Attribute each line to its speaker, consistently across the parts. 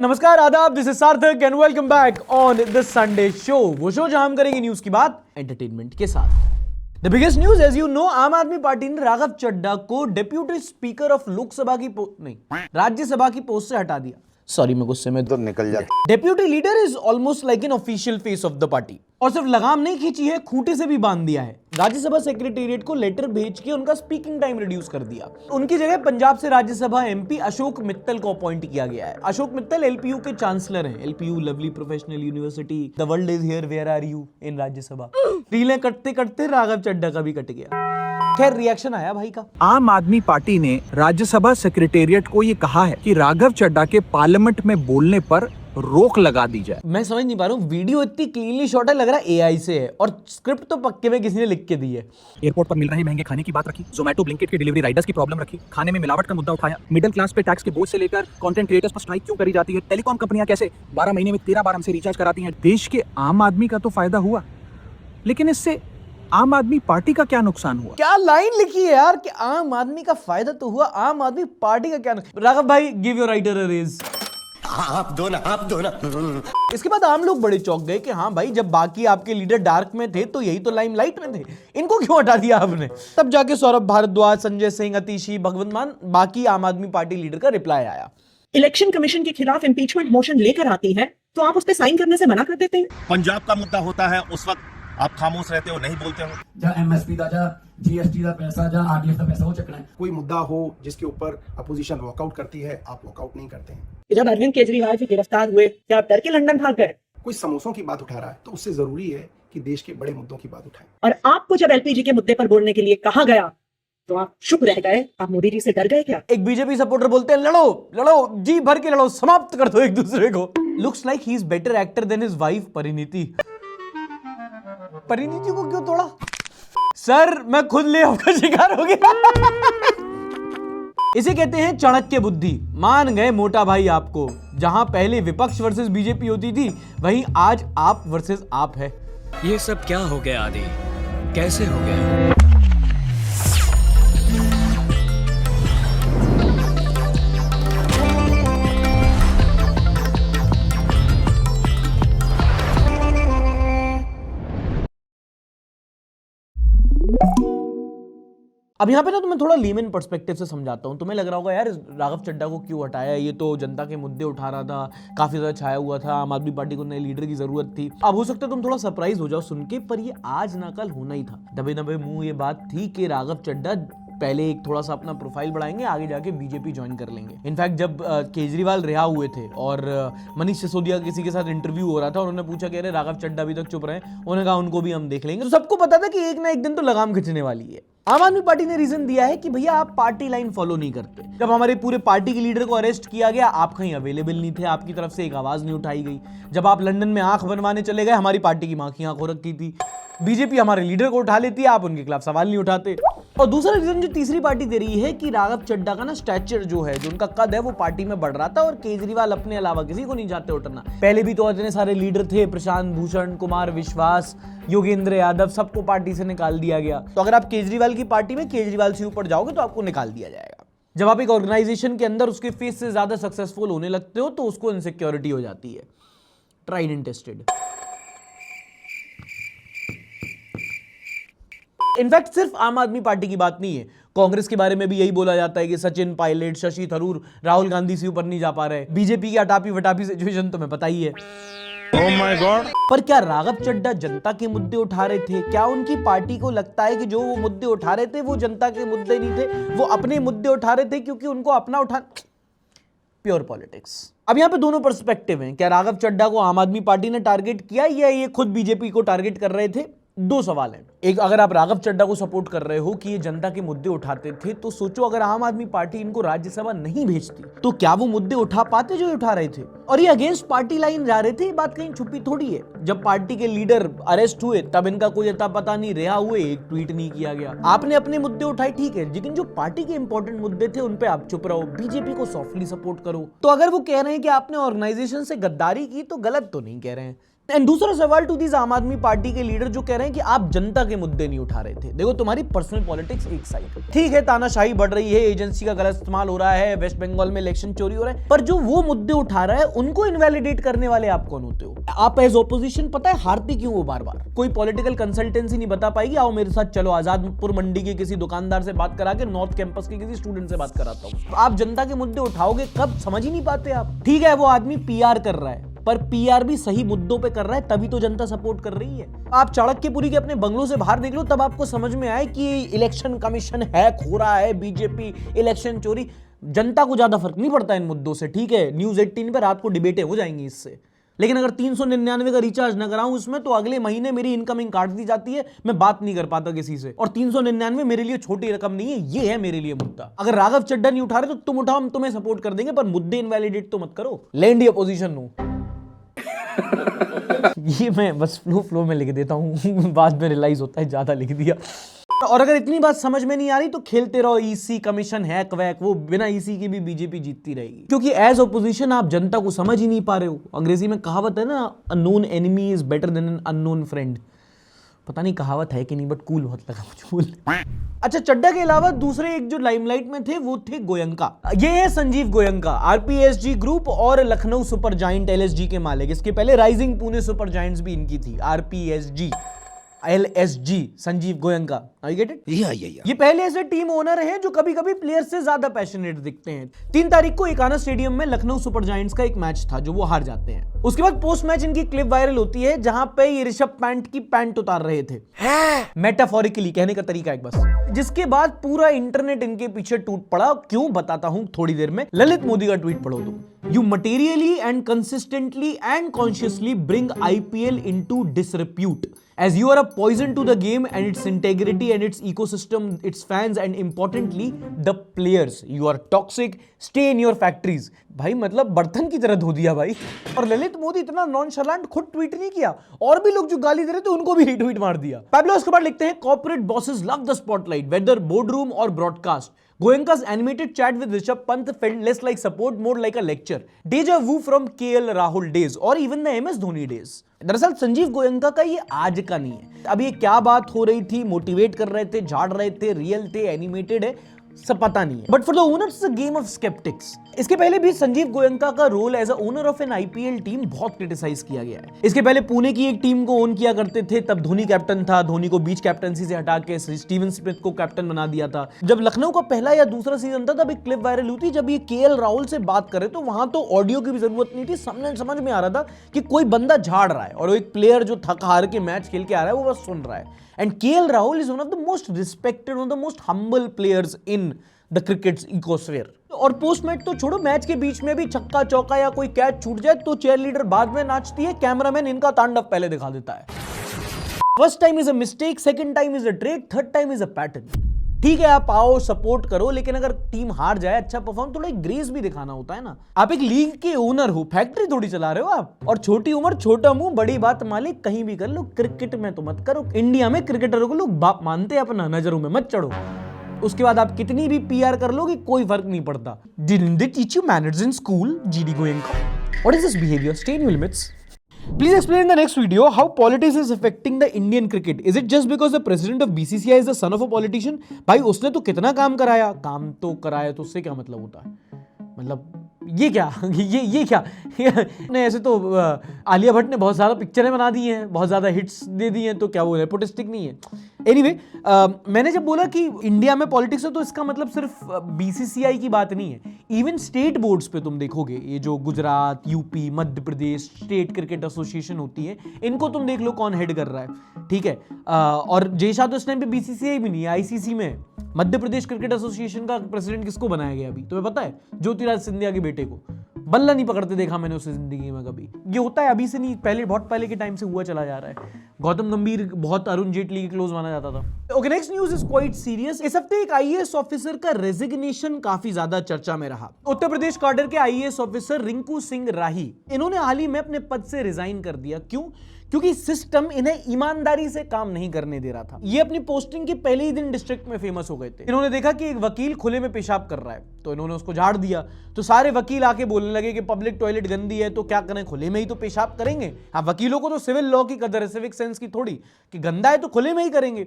Speaker 1: नमस्कार, आदाब, this is Sarthak and welcome back on the Sunday show. वो शो जहां हम करेंगे न्यूज की बात एंटरटेनमेंट के साथ। The biggest news as you know, Aam Aadmi party ने राघव चड्ढा को डिप्यूटी स्पीकर ऑफ लोकसभा की राज्यसभा की पोस्ट से हटा दिया। सॉरी, मैं गुस्से में
Speaker 2: तो निकल जाते।
Speaker 1: Deputy leader is almost like an official face of the party. और सिर्फ लगाम नहीं खींची है, खूंटे से भी बांध दिया है। राज्यसभा सेक्रेटेरिएट को लेटर भेज के उनका स्पीकिंग टाइम रिड्यूस कर दिया। उनकी जगह पंजाब से राज्यसभा एमपी अशोक मित्तल को अपॉइंट किया गया है। अशोक मित्तल एलपीयू के चांसलर हैं। LPU lovely professional university, the world is here where are you in Rajya Sabha. रीलें कटते कटते राघव चड्ढा का भी कट गया। खैर, रिएक्शन आया भाई का।
Speaker 3: आम आदमी पार्टी ने राज्यसभा सेक्रेटेरिएट को ये कहा है कि राघव चड्ढा के पार्लियामेंट में बोलने पर रोक लगा दी जाए।
Speaker 1: मैं समझ नहीं पा रहा हूँ, वीडियो इतनी क्लीनली शॉट है, लग रहा है एआई से है, और स्क्रिप्ट तो पक्के में किसी ने लिख के दी है।
Speaker 3: एयरपोर्ट पर मिल रहे महंगे खाने की बात रखी, जोमेटो ब्लिंकिट के डिलीवरी राइडर्स की प्रॉब्लम रखी, खाने में मिलावट का मुद्दा उठाया, मिडिल क्लास पे टैक्स के बोझ से लेकर कंटेंट क्रिएटर्स पर स्ट्राइक क्यों करी जाती है, टेलीकॉम कंपनियां कैसे 12 महीने में 13 बार हमसे रिचार्ज कराती हैं। देश के आम आदमी का तो फायदा हुआ, लेकिन इससे आम आदमी पार्टी का क्या नुकसान हुआ?
Speaker 1: क्या लाइन लिखी है यार कि आम आदमी का फायदा तो हुआ, आम आदमी पार्टी का क्या नुकसान। राघव भाई, give your writer a raise.
Speaker 2: आप दो ना।
Speaker 1: इसके बाद आम लोग बड़े चौंक गए कि हाँ भाई, जब बाकी आपके लीडर डार्क में थे तो यही तो लाइमलाइट में थे, इनको क्यों हटा दिया आपने। तब जाके सौरभ भारद्वाज, संजय सिंह, अतिशी, भगवंत मान, बाकी आम आदमी पार्टी लीडर का रिप्लाई आया।
Speaker 4: इलेक्शन कमीशन के खिलाफ इंपीचमेंट मोशन लेकर आती है तो आप उस पर साइन करने से मना कर देते हैं।
Speaker 5: पंजाब का मुद्दा होता है, उस वक्त आप खामोश रहते हो, नहीं बोलते हो।
Speaker 6: ਜਾਂ ਐਮਐਸਪੀ ਦਾ ਜਾਂ जीएसटी ਦਾ पैसा ਜਾਂ आरडीएफ ਦਾ पैसा वो चकना है।
Speaker 7: कोई मुद्दा हो जिसके ऊपर अपोजिशन वॉकआउट करती है, आप वॉकआउट नहीं करते हैं।
Speaker 4: जब अरविंद केजरीवाल से गिरफ्तार हुए, क्या आप डर के लंदन भाग गए?
Speaker 7: कोई समोसों की बात उठा रहा है तो उससे जरूरी है कि देश के बड़े मुद्दों की बात उठाएं।
Speaker 4: और आपको जब एलपीजी के मुद्दे पर बोलने के लिए कहा गया तो आप चुप रह गए। आप मोदी जी से डर गए क्या?
Speaker 1: एक बीजेपी सपोर्टर बोलते हैं, लड़ो लड़ो, जी भर के लड़ो, समाप्त कर दो एक दूसरे को। Looks like he is better actor than his wife Parineeti. Parineeti को क्यों तोड़ा? सर, मैं खुद ले आपका शिकार हो गया। इसे कहते हैं चाणक्य बुद्धि। मान गए मोटा भाई आपको। जहां पहले विपक्ष वर्सेस बीजेपी होती थी, वहीं आज आप वर्सेस आप है।
Speaker 8: ये सब क्या हो गया आदि? कैसे हो गया?
Speaker 1: अब यहाँ पे ना तुम्हें थोड़ा लीमन पर्सपेक्टिव से समझाता हूँ। तुम्हें लग रहा होगा यार, राघव चड्ढा को क्यों हटाया, ये तो जनता के मुद्दे उठा रहा था, काफी ज्यादा छाया हुआ था, आम आदमी पार्टी को नए लीडर की जरूरत थी। अब हो सकता है तुम थोड़ा सरप्राइज हो जाओ सुन के, पर ये आज ना कल होना ही था। दबे दबे मुंह ये बात थी कि राघव चड्ढा पहले एक थोड़ा सा अपना प्रोफाइल बढ़ाएंगे, आगे जाके बीजेपी ज्वाइन कर लेंगे। इनफैक्ट जब केजरीवाल रिहा हुए थे और मनीष सिसोदिया किसी के साथ इंटरव्यू हो रहा था, उन्होंने पूछा कि अरे राघव चड्ढा अभी तक चुप रहे, उन्होंने कहा उनको भी हम देख लेंगे। तो सबको पता था कि एक ना एक दिन तो लगाम खींचने वाली है। आम आदमी पार्टी ने रीजन दिया है कि भैया आप पार्टी लाइन फॉलो नहीं करते। जब हमारे पूरे पार्टी के लीडर को अरेस्ट किया गया, आप कहीं अवेलेबल नहीं थे, आपकी तरफ से एक आवाज नहीं उठाई गई। जब आप लंदन में आंख बनवाने चले गए, हमारी पार्टी की मां की आंख हो रखी थी। बीजेपी हमारे लीडर को उठा लेती है, आप उनके खिलाफ सवाल नहीं उठाते। और दूसरा रीजन जो तीसरी पार्टी दे रही है कि राघव चड्ढा का ना स्टैचर जो है, जो उनका कद है, वो पार्टी में बढ़ रहा था और केजरीवाल अपने अलावा किसी को नहीं चाहते उठना। पहले भी तो इतने सारे लीडर थे, प्रशांत भूषण, कुमार विश्वास, योगेंद्र यादव, सबको पार्टी से निकाल दिया गया। तो अगर आप केजरीवाल की पार्टी में केजरीवाल से ऊपर जाओगे तो आपको निकाल दिया जाएगा। जब आप एक ऑर्गेनाइजेशन के अंदर उसके फेस से ज्यादा सक्सेसफुल होने लगते हो तो उसको इनसिक्योरिटी हो जाती है। Tried and tested. इनफैक्ट सिर्फ आम आदमी पार्टी की बात नहीं है, कांग्रेस के बारे में भी यही बोला जाता है कि सचिन पायलट, शशि थरूर, राहुल गांधी से ऊपर नहीं जा पा रहे। बीजेपी की अटापी वटापी सिचुएशन तुम्हें पता ही है।
Speaker 5: Oh my God!
Speaker 1: पर क्या राघव चड्ढा जनता के मुद्दे उठा रहे थे? क्या उनकी पार्टी को लगता है कि जो वो मुद्दे उठा रहे थे वो जनता के मुद्दे नहीं थे, वो अपने मुद्दे उठा रहे थे क्योंकि उनको अपना उठा। Pure politics. अब यहाँ पे दोनों पर्सपेक्टिव हैं। क्या राघव चड्ढा को आम आदमी पार्टी ने टारगेट किया या ये खुद बीजेपी को टारगेट कर रहे थे? दो सवाल हैं। एक, अगर आप राघव चड्ढा को सपोर्ट कर रहे हो कि ये जनता के मुद्दे उठाते थे, तो सोचो अगर आम आदमी पार्टी इनको राज्यसभा नहीं भेजती तो क्या वो मुद्दे उठा पाते जो उठा रहे थे? और ये अगेंस्ट पार्टी लाइन जा रहे थे, ये बात कहीं छुपी थोड़ी है। जब पार्टी के लीडर अरेस्ट हुए तब इनका कोई अता पता नहीं, रिहा हुए, एक ट्वीट नहीं किया गया। आपने अपने मुद्दे उठाए, ठीक है, लेकिन जो पार्टी के इंपॉर्टेंट मुद्दे थे उन पे आप चुप रहो, बीजेपी को सॉफ्टली सपोर्ट करो। तो अगर वो कह रहे हैं कि आपने ऑर्गेनाइजेशन से गद्दारी की तो गलत तो नहीं कह रहे हैं। एंड दूसरा सवाल टू दिस आम आदमी पार्टी के लीडर जो कह रहे हैं कि आप जनता के मुद्दे नहीं उठा रहे थे। देखो तुम्हारी पर्सनल पॉलिटिक्स एक साइड, ठीक है, तानाशाही बढ़ रही है, एजेंसी का गलत इस्तेमाल हो रहा है, वेस्ट बंगाल में इलेक्शन चोरी हो रहा है, पर जो वो मुद्दे उठा रहा है उनको इनवैलिडेट करने वाले आप कौन होते हो? आप एज ऑपोजिशन पता है हारती क्यों हो बार बार? कोई पॉलिटिकल कंसल्टेंसी नहीं बता पाएगी, आओ मेरे साथ चलो आजादपुर मंडी के किसी दुकानदार से बात करा के नॉर्थ कैंपस के किसी स्टूडेंट से बात कराता हूं। आप जनता के मुद्दे उठाओगे कब, समझ ही नहीं पाते आप। ठीक है वो आदमी पीआर कर रहा है, पर पीआर भी सही मुद्दों पे कर रहा है, तभी तो जनता सपोर्ट कर रही है। आप चाणक्यपुरी के अपने बंगलों से बाहर निकलो तब आपको समझ में आए कि इलेक्शन कमीशन हैक हो रहा है, बीजेपी इलेक्शन चोरी। जनता को ज्यादा फर्क नहीं पड़ता इन मुद्दों से, ठीक है, न्यूज 18 पे रात को डिबेटें हो जाएंगी इससे, लेकिन अगर 399 का रिचार्ज न कराऊं उसमें तो अगले महीने मेरी इनकमिंग काट दी जाती है, मैं बात नहीं कर पाता किसी से। और 399 मेरे लिए छोटी रकम नहीं है, ये है मेरे लिए मुद्दा। अगर राघव चड्ढा नहीं उठा रहे तो तुम उठाओ, हम तुम्हें सपोर्ट कर देंगे, पर मुद्दे इनवैलिडेट तो मत करो। लैंड अपोजिशन नो ये मैं बस फ्लो में लिख देता हूं बाद में रियलाइज होता है ज्यादा लिख दिया। और अगर इतनी बात समझ में नहीं आ रही तो खेलते रहो ईसी कमीशन हैक वैक, वो बिना ईसी के भी बीजेपी जीतती रहेगी, क्योंकि एज ऑपोजिशन आप जनता को समझ ही नहीं पा रहे हो। अंग्रेजी में कहावत है ना, a known enemy is better than an unknown friend. पता नहीं कहावत है कि नहीं, बट कूल बहुत लगा मुझे बोलने। अच्छा, चड्ढा के अलावा दूसरे एक जो लाइमलाइट में थे वो थे गोयंका। ये है संजीव गोयंका, आरपीएसजी ग्रुप और लखनऊ सुपर जायंट एलएसजी के मालिक। इसके पहले राइजिंग पुणे सुपर जायंट्स भी इनकी थी, RPSG LSG, Sanjiv Goenka. I get it? ये पहले ऐसे टीम ओनर हैं जो कभी कभी प्लेयर्स से ज्यादा पैशनेट दिखते हैं। 3 तारीख को एकाना स्टेडियम में लखनऊ सुपर जायंट्स का एक मैच था जो वो हार जाते हैं। उसके बाद पोस्ट मैच इनकी क्लिप वायरल होती है जहां पे ये ऋषभ पैंट की पैंट उतार रहे थे, मेटाफोरिकली कहने का तरीका एक बस, जिसके बाद पूरा इंटरनेट इनके पीछे टूट पड़ा। क्यों बताता हूं थोड़ी देर में। ललित मोदी का ट्वीट पढ़ो तुम। You materially and consistently and consciously bring IPL into disrepute as you are a poison to the game and its integrity and its ecosystem, its fans and importantly the players. You are toxic. Stay in your factories. भाई मतलब बर्तन की तरह धो दिया भाई। और ललित मोदी इतना नॉनशलांट खुद ट्वीट नहीं किया, और भी लोग जो गाली दे रहे थे उनको भी रीट्वीट मार दिया। पैब्लो एस्कोबार लिखते हैं, corporate bosses love the spotlight whether boardroom और broadcast. Goenka's animated chat with Rishabh Pant felt less like support, more like a lecture. Deja vu from KL Rahul days or even the MS Dhoni days. दरअसल संजीव गोयंका का ये आज का नहीं है। अब ये क्या बात हो रही थी, मोटिवेट कर रहे थे, झाड़ रहे थे, रियल थे, एनिमेटेड है, सब पता नहीं है। But for the owners it's a game of sceptics. इसके पहले भी संजीव गोयंका का role as a owner of an IPL team बहुत क्रिटिसाइज किया गया है। इसके पहले पुणे की एक टीम को ओन किया करते थे, तब धोनी कैप्टन था, धोनी को बीच कैप्टनसी से हटा के स्टीवन स्मिथ को कैप्टन बना दिया था। जब लखनऊ का पहला या दूसरा सीजन था तब एक क्लिप वायरल हुई थी जब ये केएल राहुल से बात करे, तो वहां तो ऑडियो की भी जरूरत नहीं थी, समझ में आ रहा था कि कोई बंदा झाड़ रहा है और एक प्लेयर जो थक हार के मैच खेल के आ रहा है वो बस सुन रहा है। And KL Rahul is one of the most respected, one of the most humble players in the cricket ecosphere. और पोस्ट मैच तो छोड़ो, मैच के बीच में भी छक्का चौका या कोई कैच छूट जाए तो चेयर लीडर बाद में नाचती है, कैमरामैन इनका तांडव पहले दिखा देता है। First time is a mistake, second time is a trade, third time is a pattern. ठीक है आप आओ सपोर्ट करो, लेकिन अगर टीम हार जाए, अच्छा परफॉर्म, थोड़ा एक ग्रेस भी दिखाना होता है ना। आप एक लीग के ओनर हो, फैक्ट्री थोड़ी चला रहे हो आप। और छोटी उम्र छोटा मुंह बड़ी बात मालिक, कहीं भी कर लो, क्रिकेट में तो मत करो। इंडिया में क्रिकेटरों को लोग बाप मानते हैं, अपना नजरों में मत चढ़ो। उसके बाद आप कितनी भी पीआर कर लोगे कोई फर्क नहीं पड़ता। Didn't they teach you manners in school, GD Goenka? What is this behavior? Stay in your limits. Please explain in the next video how politics is affecting the Indian cricket. Is it just because the president of BCCI is the son of a politician? भाई उसने तो कितना काम कराया, काम तो कराया तो उससे क्या मतलब होता है? मतलब ये क्या ये क्या ने ऐसे तो आलिया भट्ट ने बहुत ज़्यादा पिक्चरें बना दी हैं, बहुत ज़्यादा हिट्स दे दी हैं, तो क्या वो नेपोटिस्टिक नहीं है? एनीवे, मैंने जब बोला कि इंडिया में पॉलिटिक्स है तो इसका मतलब सिर्फ बीसीसीआई की बात नहीं है। इवन स्टेट बोर्ड्स पे तुम देखोगे, ये जो Gujarat, UP, Madhya Pradesh state cricket association होती है, इनको तुम देख लो कौन हेड कर रहा है, ठीक है। और जयशाह तो इस टाइम पे बीसीसीआई भी नहीं है, आईसीसी में। मध्य प्रदेश क्रिकेट एसोसिएशन का प्रेसिडेंट किसको बनाया गया अभी तुम्हें पता है? ज्योतिराज सिंधिया के बेटे को। बल्ला नहीं पकड़ते देखा मैंने उसे जिंदगी में कभी। ये होता है अभी से नहीं, पहले बहुत पहले के टाइम से हुआ चला जा रहा है। गौतम गंभीर बहुत अरुण जेटली के क्लोज माना जाता था। Okay, next news is quite serious. इस हफ्ते एक आईएएस ऑफिसर का रेजिग्नेशन काफी ज्यादा चर्चा में रहा। उत्तर प्रदेश कैडर के आईएएस ऑफिसर रिंकू सिंह राही, इन्होंने हाल ही में अपने पद से रिजाइन कर दिया। क्यों? क्योंकि सिस्टम इन्हें ईमानदारी से काम नहीं करने दे रहा था। ये अपनी पोस्टिंग के पहले ही दिन डिस्ट्रिक्ट में फेमस हो गए थे। इन्होंने देखा कि एक वकील खुले में पेशाब कर रहा है, तो इन्होंने उसको झाड़ दिया। तो सारे वकील आके बोलने लगे कि पब्लिक टॉयलेट गंदी है तो क्या करें, खुले में ही तो पेशाब करेंगे। हाँ, वकीलों को तो सिविल लॉ की कदर है, सिविक सेंस की थोड़ी, कि गंदा है तो खुले में ही करेंगे।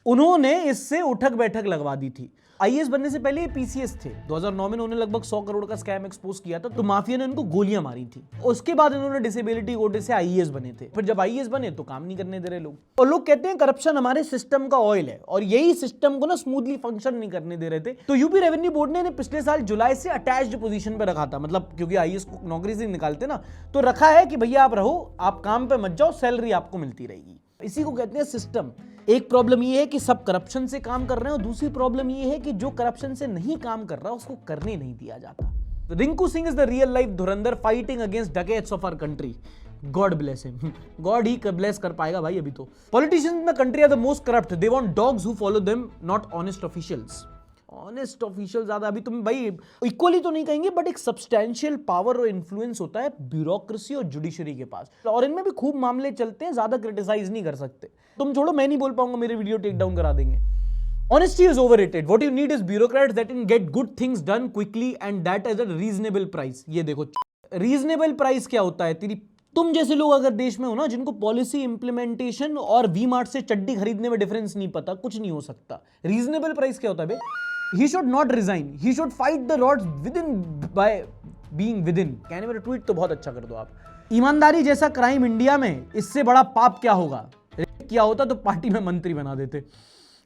Speaker 1: उन्होंने इससे उठक बैठक लगवा दी थी। आईएएस बनने से पहले ये पीसीएस थे। 2009 में उन्होंने लगभग 100 करोड़ का स्कैम एक्सपोज किया था, तो माफिया ने उनको गोलियां मारी थी। उसके बाद इन्होंने डिसेबिलिटी कोटे से आईएएस बने थे। फिर जब आईएएस बने तो काम नहीं करने दे रहे लोग, और लोग कहते हैं करप्शन हमारे सिस्टम का ऑयल है, और यही सिस्टम को ना स्मूथली फंक्शन नहीं करने दे रहे थे। तो यूपी रेवेन्यू बोर्ड ने पिछले साल जुलाई से अटैच्ड पोजीशन पे रखा था, मतलब क्योंकि आईएएस को नौकरी से निकालते ना, तो रखा है कि भैया आप रहो, आप काम पे मत जाओ, सैलरी आपको मिलती रहेगी। इसी को कहते हैं सिस्टम। एक प्रॉब्लम ये है कि सब करप्शन से काम कर रहे हैं, और दूसरी प्रॉब्लम ये है कि जो करप्शन से नहीं काम कर रहा उसको करने नहीं दिया जाता। Rinku Singh is the real life Dhurandhar fighting against dacoits of our country. God bless him. God ही ब्लेस कर पाएगा भाई अभी तो। Politicians in the country are the most corrupt. They want dogs who follow them, not honest officials. Honest official ज्यादा अभी तुम भाई इक्वली तो नहीं कहेंगे, बट एक सब्सटैंशियल पावर और इन्फ्लुएंस होता है ब्यूरोक्रेसी और जुडिशरी के पास, और इनमें भी खूब मामले चलते हैं, ज्यादा क्रिटिसाइज नहीं कर सकते। तुम छोड़ो, मैं नहीं बोल पाऊंगा, मेरे वीडियो टेक डाउन करा देंगे। Honesty is overrated. What you need is bureaucrats that can get good things done quickly and that at a reasonable price. ये देखो, रीजनेबल प्राइस क्या होता है तेरी। तुम जैसे लोग अगर देश में हो ना, जिनको पॉलिसी इंप्लीमेंटेशन और वी मार्ट से चड्डी खरीदने में डिफरेंस नहीं पता, कुछ नहीं हो सकता। रीजनेबल प्राइस क्या होता है बे? He should not resign. He should fight the odds within by being within. कहने मेरा ट्वीट तो बहुत अच्छा कर दो आप। ईमानदारी जैसा क्राइम इंडिया में, इससे बड़ा पाप क्या होगा? किया होता तो पार्टी में मंत्री बना देते,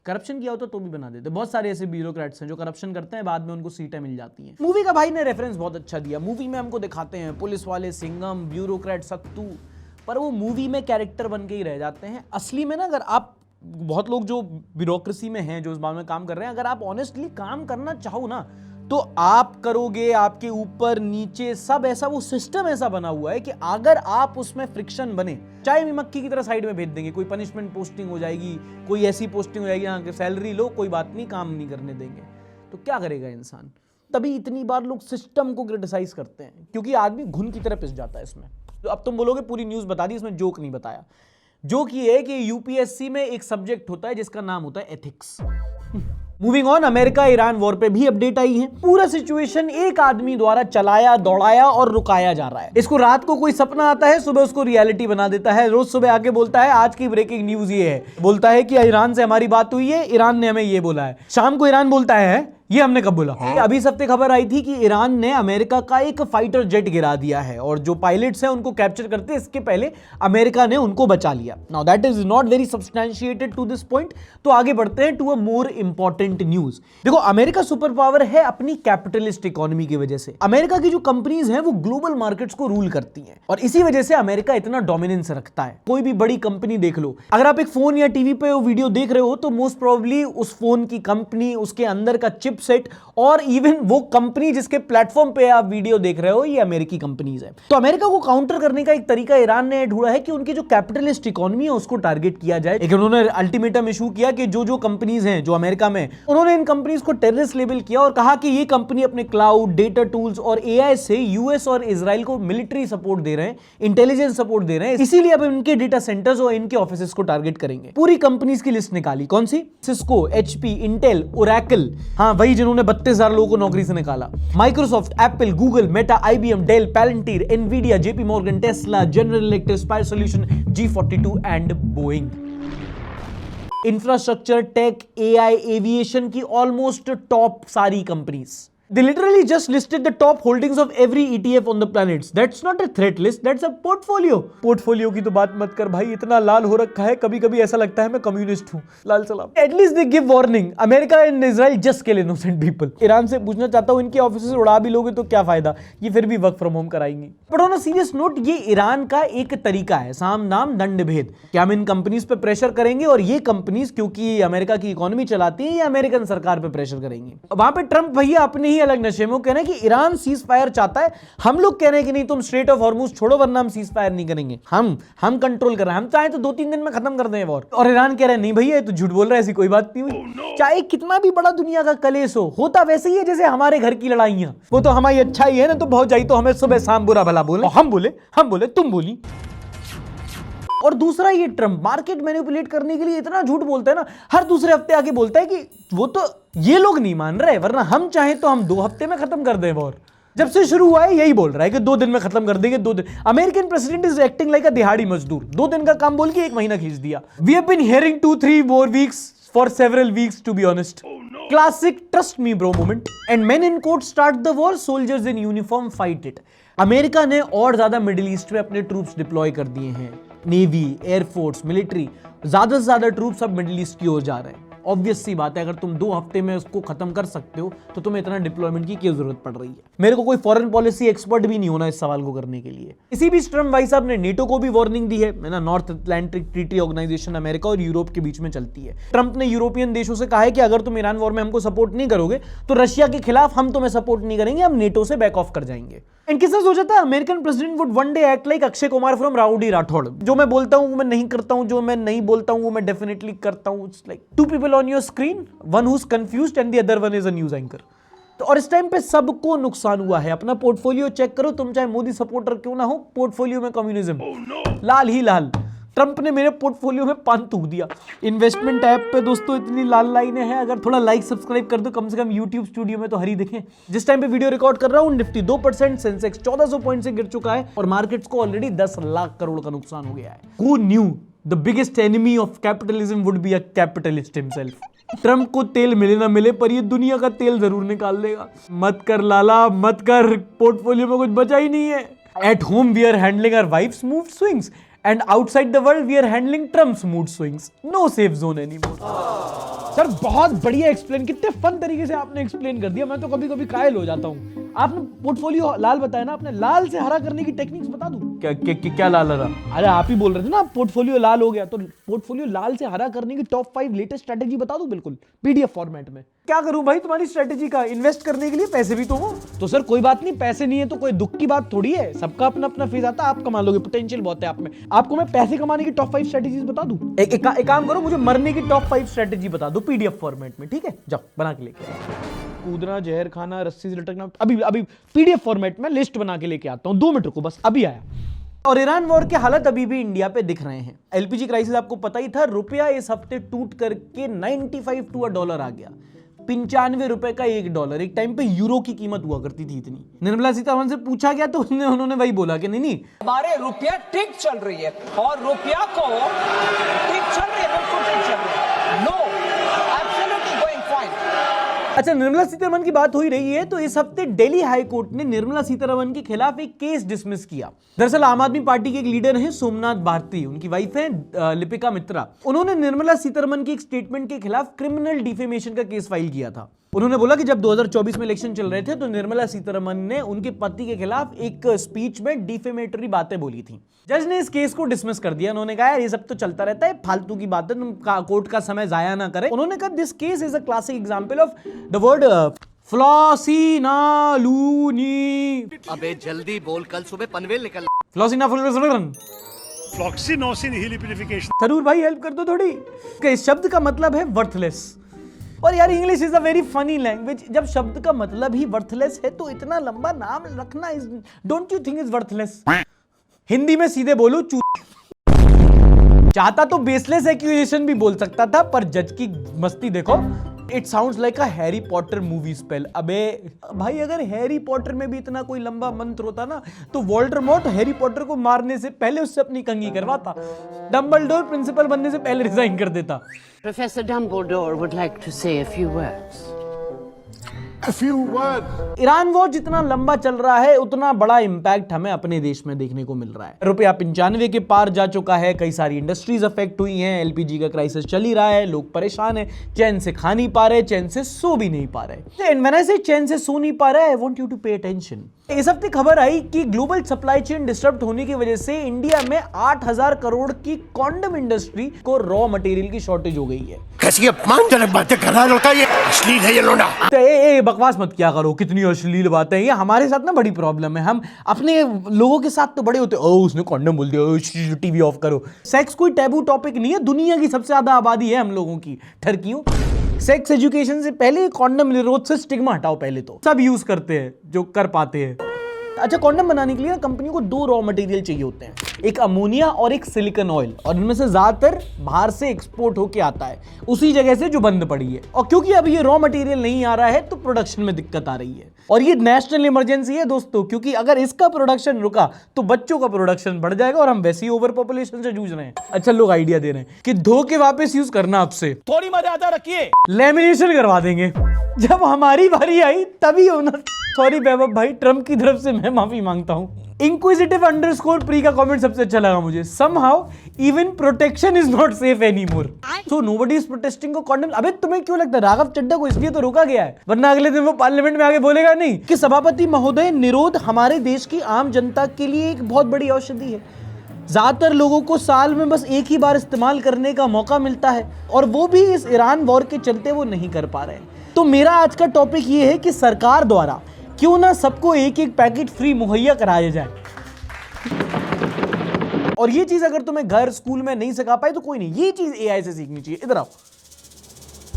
Speaker 1: करप्शन किया होता तो भी बना देते। बहुत सारे ऐसे ब्यूरोक्रेट्स हैं जो करप्शन करते हैं, बाद में उनको सीटें मिल जाती हैं। मूवी का भाई ने रेफरेंस बहुत अच्छा दिया। मूवी में हमको दिखाते हैं पुलिस वाले सिंघम, ब्यूरोक्रेट सत्तू, पर वो मूवी में कैरेक्टर बन के ही रह जाते हैं। असली में ना, अगर आप, बहुत लोग जो ब्यूरोक्रेसी में हैं, जो इस बारे में काम कर रहे हैं, अगर आप ऑनेस्टली काम करना चाहो ना, तो आप करोगे। आपके ऊपर नीचे सब ऐसा, वो सिस्टम ऐसा बना हुआ है कि अगर आप उसमें फ्रिक्शन बने, चाहे भी मक्खी की तरह साइड में भेज देंगे। कोई पनिशमेंट पोस्टिंग हो जाएगी, कोई ऐसी पोस्टिंग हो जाएगी यहाँ के सैलरी लो, कोई बात नहीं, काम नहीं करने देंगे। तो क्या करेगा इंसान? तभी इतनी बार लोग सिस्टम को क्रिटिसाइज करते हैं, क्योंकि आदमी घुन की तरह पिस जाता है इसमें। तो अब तुम बोलोगे पूरी न्यूज बता दी, इसमें जोक नहीं बताया। जोक ये है कि यूपीएससी में एक सब्जेक्ट होता है जिसका नाम होता है ethics. Moving on, America Iran war पे भी अपडेट आई है। पूरा सिचुएशन एक आदमी द्वारा चलाया, दौड़ाया और रुकाया जा रहा है। इसको रात को कोई सपना आता है, सुबह उसको रियलिटी बना देता है। रोज सुबह आके बोलता है आज की ब्रेकिंग न्यूज ये है, बोलता है कि ईरान से हमारी बात हुई है, ईरान ने हमें ये बोला है। शाम को ईरान बोलता है ये हमने कब बोला। अभी इस हफ्ते खबर आई थी कि ईरान ने अमेरिका का एक फाइटर जेट गिरा दिया है, और जो पायलट्स हैं उनको कैप्चर करते इसके पहले अमेरिका ने उनको बचा लिया। Now that is not very substantiated to this point. तो आगे बढ़ते हैं to a more important news. देखो, अमेरिका सुपर पावर है अपनी कैपिटलिस्ट इकोनॉमी की वजह से। अमेरिका की जो कंपनीज हैं वो ग्लोबल मार्केट्स को रूल करती हैं, और इसी वजह से अमेरिका इतना डोमिनेंस रखता है। कोई भी बड़ी कंपनी देख लो, अगर आप एक फोन या टीवी पे वीडियो देख रहे हो, तो मोस्ट प्रोबेबली उस फोन की कंपनी, उसके अंदर का चिपसेट, और इवन वो कंपनी जिसके प्लेटफॉर्म पे आप वीडियो देख रहे हो, ये अमेरिकी कंपनीज है। तो अमेरिका को काउंटर करने का एक तरीका ईरान ने ढूंढा है कि उनकी जो कैपिटलिस्ट इकोनॉमी है उसको टारगेट किया जाए। लेकिन उन्होंने अल्टीमेटम इशू किया कि जो जो कंपनीज हैं जो अमेरिका में, उन्होंने इन कंपनीज को टेररिस्ट लेबल किया और कहा कि ये कंपनी अपने क्लाउड, डेटा टूल्स और एआई से यूएस और इजराइल को मिलिट्री सपोर्ट दे रहे हैं, इंटेलिजेंस सपोर्ट दे रहे हैं, इसीलिए अब इनके डेटा सेंटर्स और इनके ऑफिसेस को टारगेट करेंगे। पूरी कंपनीज की लिस्ट निकाली। कौन सी? सिस्को, एचपी, इंटेल, ओरेकल, हाँ वही जिन्होंने 32,000 लोगों को नौकरी से निकाला, Microsoft, Apple, Google, Meta, IBM, Dell, Palantir, Nvidia, JP Morgan, Tesla, General Electric, Spire Solution, G42 and Boeing. Infrastructure, tech, AI, aviation की ऑलमोस्ट टॉप सारी companies. They literally just listed the top holdings of every ETF on the planets. That's not a threat list, that's a portfolio. Portfolio की तो बात मत कर भाई, इतना लाल हो रखा है, कभी कभी ऐसा लगता है मैं कम्युनिस्ट हूँ। लाल सलाम। At least they give warning. America and Israel just kill innocent people. Iran से पूछना चाहता हूँ, इनके ऑफिस उड़ा भी लोगे तो क्या फायदा, ये फिर भी वर्क फ्रॉम होम कराएंगी। But on a serious note, ये ईरान का एक तरीका है, साम दाम दंड भेद, कि हम इन कंपनीज पे प्रेशर करेंगे, और ये कंपनीज क्योंकि अमेरिका की इकोनॉमी चलाती है, ये अमेरिकन सरकार पे प्रेशर करेंगी। वहां पे ट्रंप भैया अपने ही अलग नशे में, कह रहे हैं कि ईरान सीज फायर चाहता है, हम लोग कह रहे हैं कि नहीं तुम स्ट्रेट ऑफ हॉर्मुज छोड़ो वरना हम सीज फायर नहीं करेंगे, हम कंट्रोल कर रहे हैं, हम चाहे तो 2-3 दिन में खत्म कर दें वॉर। और ईरान कह रहे हैं नहीं भैया ये तो झूठ बोल रहा है, ऐसी कोई बात नहीं हुई। चाहे कितना भी बड़ा दुनिया का कलेश हो, होता वैसे ही है जैसे हमारे घर की लड़ाइयां, वो तो हमारी अच्छा ही है ना, तो बहुत जाई तो हमें सुबह शाम बुरा भला बोले, हम बोले तुम बोली। और दूसरा, ये ट्रम्प मार्केट मैनिपुलेट करने के लिए इतना झूठ बोलता है ना, हर दूसरे हफ्ते आके बोलता है कि वो तो ये लोग नहीं मान रहे, वरना हम चाहें तो हम 2 हफ्ते में खत्म कर दें वॉर। जब से शुरू हुआ है यही बोल रहा है कि 2 दिन में खत्म कर देंगे, 2 दिन। American president is acting like अ दिहाड़ी मजदूर, 2 दिन का काम बोल के 1 महीना खींच दिया। We have been hearing 2-3 more weeks for several weeks to be honest. Classic trust me bro moment. And men in court start the war, soldiers in uniform fight it. America ने और ज्यादा मिडिल ईस्ट में अपने troops deploy कर दिए हैं। Navy, air force, military, ज्यादा से ज्यादा ट्रूप्स अब मिडिल ईस्ट की ओर जा रहे हैं। ऑब्वियस सी बात है, अगर तुम 2 हफ्ते में उसको खत्म कर सकते हो तो तुम्हें इतना डिप्लॉयमेंट की क्या जरूरत पड़ रही है। मेरे को कोई फॉरेन पॉलिसी एक्सपर्ट भी नहीं होना इस सवाल को करने के लिए। इसी बीच ट्रम्प भाई साहब ने नेटो को भी वार्निंग दी है ना, North Atlantic Treaty Organisation America और यूरोप के बीच में चलती है। ट्रम्प ने यूरोपियन देशों से कहा है कि अगर तुम ईरान वॉर में हमको सपोर्ट नहीं करोगे तो रशिया के खिलाफ हम तुम्हें सपोर्ट नहीं करेंगे, हम नेटो से बैक ऑफ कर जाएंगे। एंड किसने सोचा था American president would one day act like Akshay Kumar from rowdy Rathore, जो मैं बोलता हूं वो मैं नहीं करता हूं, जो मैं नहीं बोलता हूं वो मैं डेफिनेटली करता हूं। It's like 2 people on your screen, one who is confused and the other one is a news anchor. तो और इस टाइम पे सबको नुकसान हुआ है। अपना पोर्टफोलियो चेक करो, तुम चाहे मोदी सपोर्टर क्यों ना हो, पोर्टफोलियो में कम्युनिज्म लाल ही लाल। ट्रंप ने मेरे पोर्टफोलियो में पान थूक दिया। इन्वेस्टमेंट ऐप पे दोस्तों इतनी लाल लाइनें हैं, अगर थोड़ा लाइक सब्सक्राइब कर दो कम से कम यूट्यूब स्टूडियो में तो हरी दिखें। जिस टाइम पे वीडियो रिकॉर्ड कर रहा हूं निफ्टी 2%, सेंसेक्स 1400 पॉइंट से गिर चुका है और मार्केट्स को ऑलरेडी 10 लाख करोड़ का नुकसान हो गया है। Who knew the biggest enemy of capitalism would be a capitalist himself? Trump को तेल मिले ना मिले पर ये दुनिया का तेल जरूर निकाल देगा। मत कर लाला मत कर, पोर्टफोलियो में कुछ बचा ही नहीं है। At home we are handling our wife's mood swings and outside the world we are handling Trump's mood swings. No safe zone anymore. Sir बहुत बढ़िया एक्सप्लेन, कितने फन तरीके से आपने एक्सप्लेन कर दिया, मैं तो कभी कभी कायल हो जाता हूँ। आपने पोर्टफोलियो लाल बताया ना, आपने लाल से हरा करने की टेक्निक्स बता दूं? क्या लाल हरा? अरे आप ही बोल रहे थे ना पोर्टफोलियो लाल हो गया, तो पोर्टफोलियो लाल से हरा करने की टॉप 5 लेटेस्ट स्ट्रेटेजी बता दूं बिल्कुल पीडीएफ फॉर्मेट में। क्या करूं भाई तुम्हारी स्ट्रेटेजी का? इन्वेस्ट करने के लिए पैसे भी तो हो। तो सर कोई बात नहीं, पैसे नहीं है तो कोई दुख की बात थोड़ी है, सबका अपना अपना फेज आता है। आप कमा लोगे, पोटेंशियल बहुत है आप में। आपको मैं पैसे कमाने की टॉप 5 स्ट्रेटेजीज बता दूं? एक काम करो, मुझे मरने की टॉप 5 स्ट्रेटेजी बता दो पीडीएफ फॉर्मेट में, ठीक है? जाओ बना के लेके आओ। कूदना, जहर खाना, रस्सी से लटकना, अभी पीडीएफ फॉर्मेट में लिस्ट बना के लेके आता हूं। 2 मिनट को बस, अभी आया। और ईरान वॉर के हालत अभी भी इंडिया पे दिख रहे हैं। एलपीजी क्राइसिस आपको पता ही था, रुपया इस हफ्ते टूट करके 95 टू $1 आ गया। 95 रुपए का $1। एक टाइम पे यूरो की कीमत हुआ करती थी इतनी। निर्मला सीतारमण से पूछा गया तो उन्होंने वही बोला कि नहीं
Speaker 9: हमारे रुपया ठीक चल रही है और रुपया को ठीक चल रही है, बिल्कुल ठीक चल रही है। No, absolutely going fine.
Speaker 1: अच्छा, निर्मला सीतारमण की बात हो ही रही है तो इस हफ्ते दिल्ली हाई कोर्ट ने निर्मला सीतारमण के खिलाफ एक केस डिसमिस किया। दरअसल आम आदमी पार्टी के एक लीडर हैं सोमनाथ भारती, उनकी वाइफ है लिपिका मित्रा। उन्होंने निर्मला सीतारमण की एक स्टेटमेंट के खिलाफ क्रिमिनल डिफेमेशन का केस फाइल किया था। उन्होंने बोला कि जब 2024 में इलेक्शन चल रहे थे तो निर्मला सीतारमण ने उनके पति के खिलाफ एक स्पीच में डिफेमेटरी बातें बोली थी। जज ने इस केस को डिसमिस कर दिया। उन्होंने कहा यार ये सब तो चलता रहता है, फालतू की बातें, तुम कोर्ट का समय जाया ना करें। उन्होंने कहा this case is a classic example of the word फ्लॉसीनालूनी।
Speaker 2: अबे जल्दी बोल, कल सुबह पनवेल निकल।
Speaker 1: थरूर भाई हेल्प कर दो थोड़ी। इस शब्द का मतलब है वर्थलेस। और यार English is a very funny language. जब शब्द का मतलब ही वर्थलेस है तो इतना लंबा नाम रखना is, don't you think is worthless? Hindi में सीधे बोलो चू। चाहता तो बेसलेस एक्यूजेशन भी बोल सकता था, पर जज की मस्ती देखो। It sounds like a Harry Potter movie spell. अबे भाई अगर हैरी पॉटर में भी इतना कोई लंबा मंत्र होता ना तो वोल्डेमॉर्ट हैरी पॉटर को मारने से पहले उससे अपनी कंघी करवाता। डंबलडोर प्रिंसिपल बनने से पहले रिजाइन कर देता।
Speaker 10: Professor Dumbledore would like to say a few words.
Speaker 1: Iran war जितना लंबा चल रहा है उतना बड़ा इंपैक्ट हमें अपने देश में देखने को मिल रहा है। रुपया 95 के पार जा चुका है, कई सारी इंडस्ट्रीज अफेक्ट हुई हैं, एलपीजी का क्राइसिस चल ही रहा है, लोग परेशान हैं, चैन से खा नहीं पा रहे, चैन से सो भी नहीं पा रहे। एंड व्हेन आई से चैन से सो नहीं पा रहे, I want you to pay attention. इस हफ्ते खबर आई कि ग्लोबल सप्लाई चेन डिस्टर्ब होने की वजह से इंडिया में 8000 करोड़ की कॉन्डम इंडस्ट्री को रॉ मटेरियल की शॉर्टेज हो गई है।
Speaker 2: कैसी अपमानजनक बातें कर रहा है लड़का, ये अश्लील है ये लोना।
Speaker 1: बकवास मत किया करो, कितनी अश्लील बातें हैं। ये हमारे साथ ना बड़ी प्रॉब्लम है। हम अपने लोगों के साथ तो बड़े होते हैं, ओ उसने कॉन्डम बोल दिया, टीवी ऑफ करो। सेक्स कोई टैबू टॉपिक नहीं है, दुनिया की सबसे ज्यादा आबादी है हम लोगों की, ठरकियों। सेक्स एजुकेशन से पहले कॉन्डम निरोध से स्टिग्मा हटाओ। पहले तो सब यूज करते हैं जो कर पाते हैं। अच्छा, कॉन्डम बनाने के लिए कंपनी को 2 रॉ मटेरियल चाहिए होते हैं, एक अमोनिया और एक सिलिकॉन ऑयल, और इनमें से ज्यादातर बाहर से एक्सपोर्ट होके आता है उसी जगह से जो बंद पड़ी है। और क्योंकि अब ये रॉ मटेरियल नहीं आ रहा है तो प्रोडक्शन में दिक्कत आ रही है, और ये नेशनल इमरजेंसी है दोस्तों, क्योंकि अगर इसका प्रोडक्शन रुका तो बच्चों का प्रोडक्शन बढ़ जाएगा और हम वैसे ही ओवर पॉपुलेशन से जूझ रहे हैं। अच्छा, लोग आइडिया दे रहे हैं कि धो के वापस यूज करना, आपसे
Speaker 5: थोड़ी मर्यादा रखिए।
Speaker 1: लेमिनेशन करवा देंगे, जब हमारी बारी आई तभी होना। सॉरी वैभव भाई, ट्रम्प की तरफ से मैं माफी मांगता हूं। इंक्विजिटिव अंडरस्कोर प्री का कमेंट सबसे अच्छा लगा मुझे। Somehow even protection is not safe anymore. So nobody is protesting को condemn। अबे तुम्हें क्यों लगता है राघव चड्ढा को इसलिए तो रोका गया है, वरना अगले दिन वो पार्लियामेंट में आगे बोलेगा नहीं कि सभापति महोदय, निरोध हमारे देश की आम जनता के लिए एक बहुत बड़ी औषधि है। ज्यादातर लोगों को साल में बस एक ही बार इस्तेमाल करने का मौका मिलता है, और वो भी इस ईरान वॉर के चलते वो नहीं कर पा रहे। तो मेरा आज का टॉपिक ये है कि सरकार द्वारा क्यों ना सबको एक एक पैकेट फ्री मुहैया कराया जाए। और ये चीज अगर तुम्हें घर स्कूल में नहीं सिखा पाए तो कोई नहीं, ये चीज एआई से सीखनी चाहिए। इधर आओ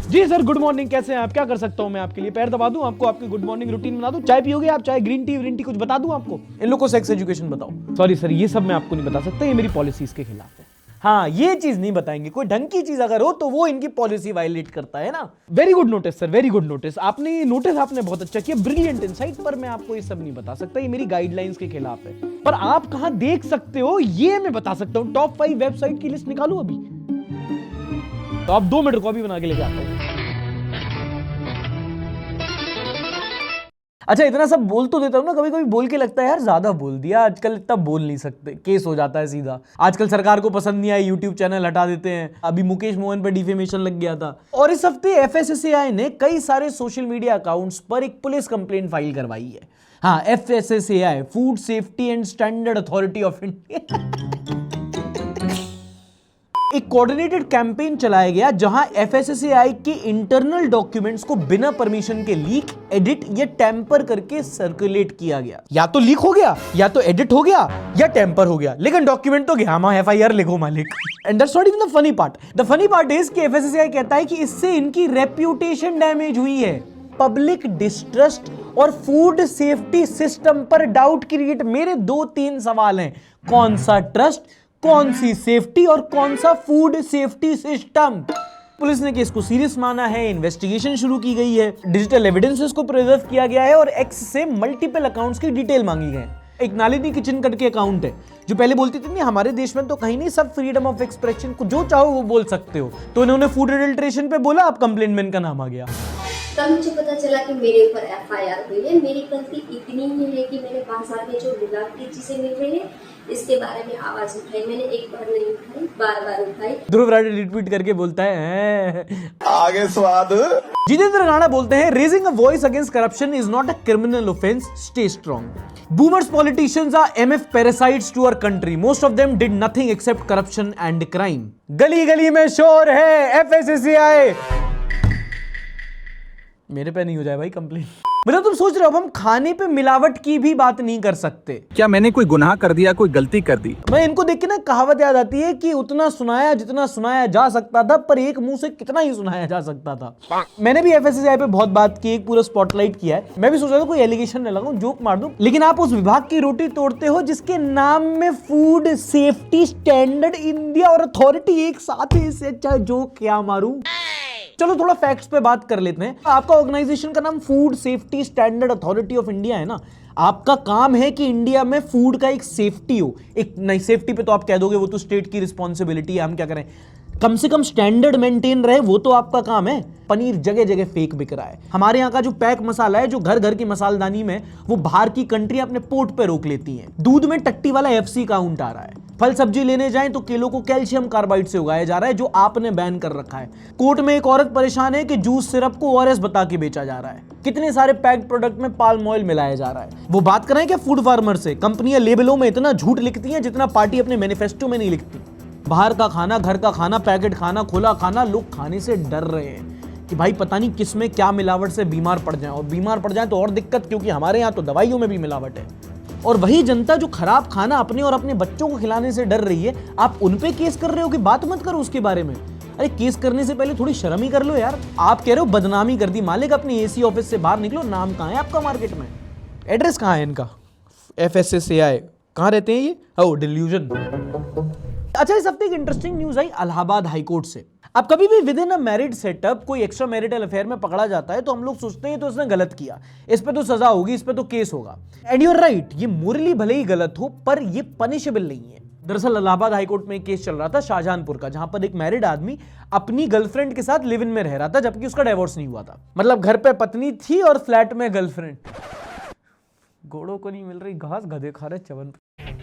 Speaker 1: जी सर, गुड मॉर्निंग, कैसे हैं आप? क्या कर सकता हूं मैं आपके लिए? पैर दबा दूं आपको, आपकी गुड मॉर्निंग रूटीन बना दूं? चाय पियोगे आप? चाय, ग्रीन टी कुछ बता दूं आपको? इन लोगों को सेक्स एजुकेशन बताओ। सॉरी सर, ये सब मैं आपको नहीं बता सकता, ये मेरी पॉलिसीज के खिलाफ है। हाँ, ये चीज नहीं बताएंगे। कोई ढंग की चीज अगर हो तो वो इनकी पॉलिसी वायलेट करता है ना। Very good notice sir, very good notice. आपने ये नोटिस आपने बहुत अच्छा किया, ब्रिलियंट इनसाइट, पर मैं आपको ये सब नहीं बता सकता, ये मेरी गाइडलाइंस के खिलाफ है। पर आप कहां देख सकते हो ये मैं बता सकता हूं। टॉप 5 वेबसाइट की लिस्ट निकालूं अभी? तो आप 2 मिनट को अभी बना के लेके आता हूं। अच्छा, इतना सब बोल तो देता हूं ना, कभी कभी बोल के लगता है यार ज्यादा बोल दिया, आजकल इतना बोल नहीं सकते, केस हो जाता है सीधा। आजकल सरकार को पसंद नहीं आई, यूट्यूब चैनल हटा देते हैं। अभी मुकेश मोहन पे डिफेमेशन लग गया था। और इस हफ्ते एफएसएसएआई ने कई सारे सोशल मीडिया अकाउंट्स पर एक पुलिस कंप्लेंट फाइल करवाई है। हाँ, FSSAI, food safety and standard authority of India, एक कोऑर्डिनेटेड कैंपेन चलाया गया जहां एफएसएसएआई के इंटरनल डॉक्यूमेंट्स को बिना परमिशन के लीक, एडिट या टेम्पर करके सर्कुलेट किया गया। या तो लीक हो गया, या तो एडिट हो गया, या टेम्पर हो गया, लेकिन डॉक्यूमेंट तो गया। हाँ, एफआईआर लिखो मालिक। And that's not even the funny part. The funny part is कि एफएसएसएआई कहता है कि इससे इनकी रेप्यूटेशन डैमेज हुई है, पब्लिक डिस्ट्रस्ट और फूड सेफ्टी सिस्टम पर डाउट क्रिएट। मेरे 2-3 सवाल हैं, कौन सा ट्रस्ट, कौन सी सेफ्टी और कौन सा फूड सेफ्टी सिस्टम? पुलिस ने केस को सीरियस माना है, इन्वेस्टिगेशन शुरू की गई है, डिजिटल एविडेंसेस को प्रिजर्व किया गया है और एक्स से मल्टीपल अकाउंट्स की डिटेल मांगी गई है। एक नालिनी किचन कट के अकाउंट है जो पहले बोलती थी नहीं हमारे देश में तो कहीं नहीं, सब फ्रीडम ऑफ एक्सप्रेशन, को जो चाहो वो बोल सकते हो, तो इन्होंने फूड एडल्ट्रेशन पे बोला, अब कंप्लेंट में इनका नाम आ गया।
Speaker 11: तब मुझे पता चला कि मेरे ऊपर एफआईआर हुई है। मेरी गलती इतनी ही है कि मैंने बाजार में जो मिलावटी चीजें मिल रही है इसके बारे में आवाज उठाई। मैंने एक बार नहीं उठाई, बार उठाई। ध्रुव राठौड़ रिट्वीट करके बोलता है
Speaker 5: आगे स्वाद।
Speaker 1: जितेंद्र राणा बोलते हैं raising a voice against corruption is not a criminal offence, stay strong. Boomers politicians are MF parasites to our country, most of them did nothing except corruption and crime. गली गली में शोर है एफएसएसएआई। मेरे पे नहीं हो जाए भाई कंप्लेन। मतलब तुम सोच रहे हो अब हम खाने पे मिलावट की भी बात नहीं कर सकते?
Speaker 3: क्या मैंने कोई गुनाह कर दिया, कोई गलती कर दी?
Speaker 1: मैं इनको देख के ना कहावत याद आती है कि उतना सुनाया जितना सुनाया जा सकता था, पर एक मुंह से कितना ही सुनाया जा सकता था। मैंने भी एफएसएसएआई पे बहुत बात की, एक पूरा स्पॉटलाइट किया है। मैं भी सोच रहा था कोई एलिगेशन न लगाऊं, जोक मार दूं, लेकिन आप उस विभाग की रोटी तोड़ते हो जिसके नाम में फूड सेफ्टी स्टैंडर्ड इंडिया और अथॉरिटी एक साथ है। इससे अच्छा जोक क्या मारूं? चलो थोड़ा फैक्ट्स पे बात कर लेते हैं। आपका ऑर्गेनाइजेशन का नाम food safety standard authority of India है ना। आपका काम है कि इंडिया में फूड का एक सेफ्टी हो। एक नहीं, सेफ्टी पे तो आप कह दोगे वो तो स्टेट की रिस्पॉन्सिबिलिटी है, हम क्या करें, कम से कम स्टैंडर्ड मेंटेन रहे, वो तो आपका काम है। पनीर जगह जगह फेक बिक रहा है। हमारे यहाँ का जो पैक मसाला है, जो घर घर की मसालदानी में, वो बाहर की कंट्री अपने पोर्ट पे रोक लेती हैं। दूध में टट्टी वाला एफसी काउंट आ रहा है। फल सब्जी लेने जाएं तो केलों को कैल्शियम कार्बाइड से उगाया जा रहा है, जो आपने बैन कर रखा है। कोर्ट में एक औरत परेशान है कि जूस सिरप को ओआरएस बता के बेचा जा रहा है। कितने सारे पैक्ड प्रोडक्ट में पाल्म ऑयल मिलाया जा रहा है। वो बात करें क्या फूड फार्मर से? कंपनियां लेबलों में इतना झूठ लिखती हैं जितना पार्टी अपने मैनिफेस्टो में नहीं लिखती। बाहर का खाना, घर का खाना, पैकेट खाना, खुला खाना, लोग खाने से डर रहे हैं कि भाई पता नहीं किस में क्या मिलावट से बीमार पड़ जाए, और बीमार पड़ जाए तो और दिक्कत, क्योंकि हमारे यहाँ तो दवाइयों में भी मिलावट है। और वही जनता जो खराब खाना अपने और अपने बच्चों को खिलाने से डर रही है, आप उन पे केस कर रहे हो कि बात मत करो उसके बारे में। अरे केस करने से पहले थोड़ी शर्म ही कर लो यार। आप कह रहे हो बदनामी कर दी, मालिक अपने एसी ऑफिस से बाहर निकलो। नाम कहाँ है आपका मार्केट में? एड्रेस कहाँ है इनका? FSSAI कहाँ रहते हैं ये? ओ डिल्यूजन। अच्छा, इस हफ्ते एक इंटरेस्टिंग न्यूज आई इलाहाबाद हाई कोर्ट से। अब कभी भी with in a married setup कोई एक्स्ट्रा मैरिटल अफेयर में पकड़ा जाता है तो हम लोग सोचते हैं तो इसने गलत किया, इस पे तो सजा होगी, इस पे तो केस होगा। एंड यूर राइट, ये मोरली भले ही गलत हो पर ये पनिशेबल नहीं है। दरअसल इलाहाबाद हाई कोर्ट में एक केस चल रहा था शाहजहानपुर का, जहां पर एक मैरिड आदमी अपनी गर्लफ्रेंड के साथ लिव इन में रह रहा था जबकि उसका डिवोर्स नहीं हुआ था। मतलब घर पे पत्नी थी और फ्लैट में गर्लफ्रेंड। घोड़ों को नहीं मिल रही घास, गधे खा रहे चवन।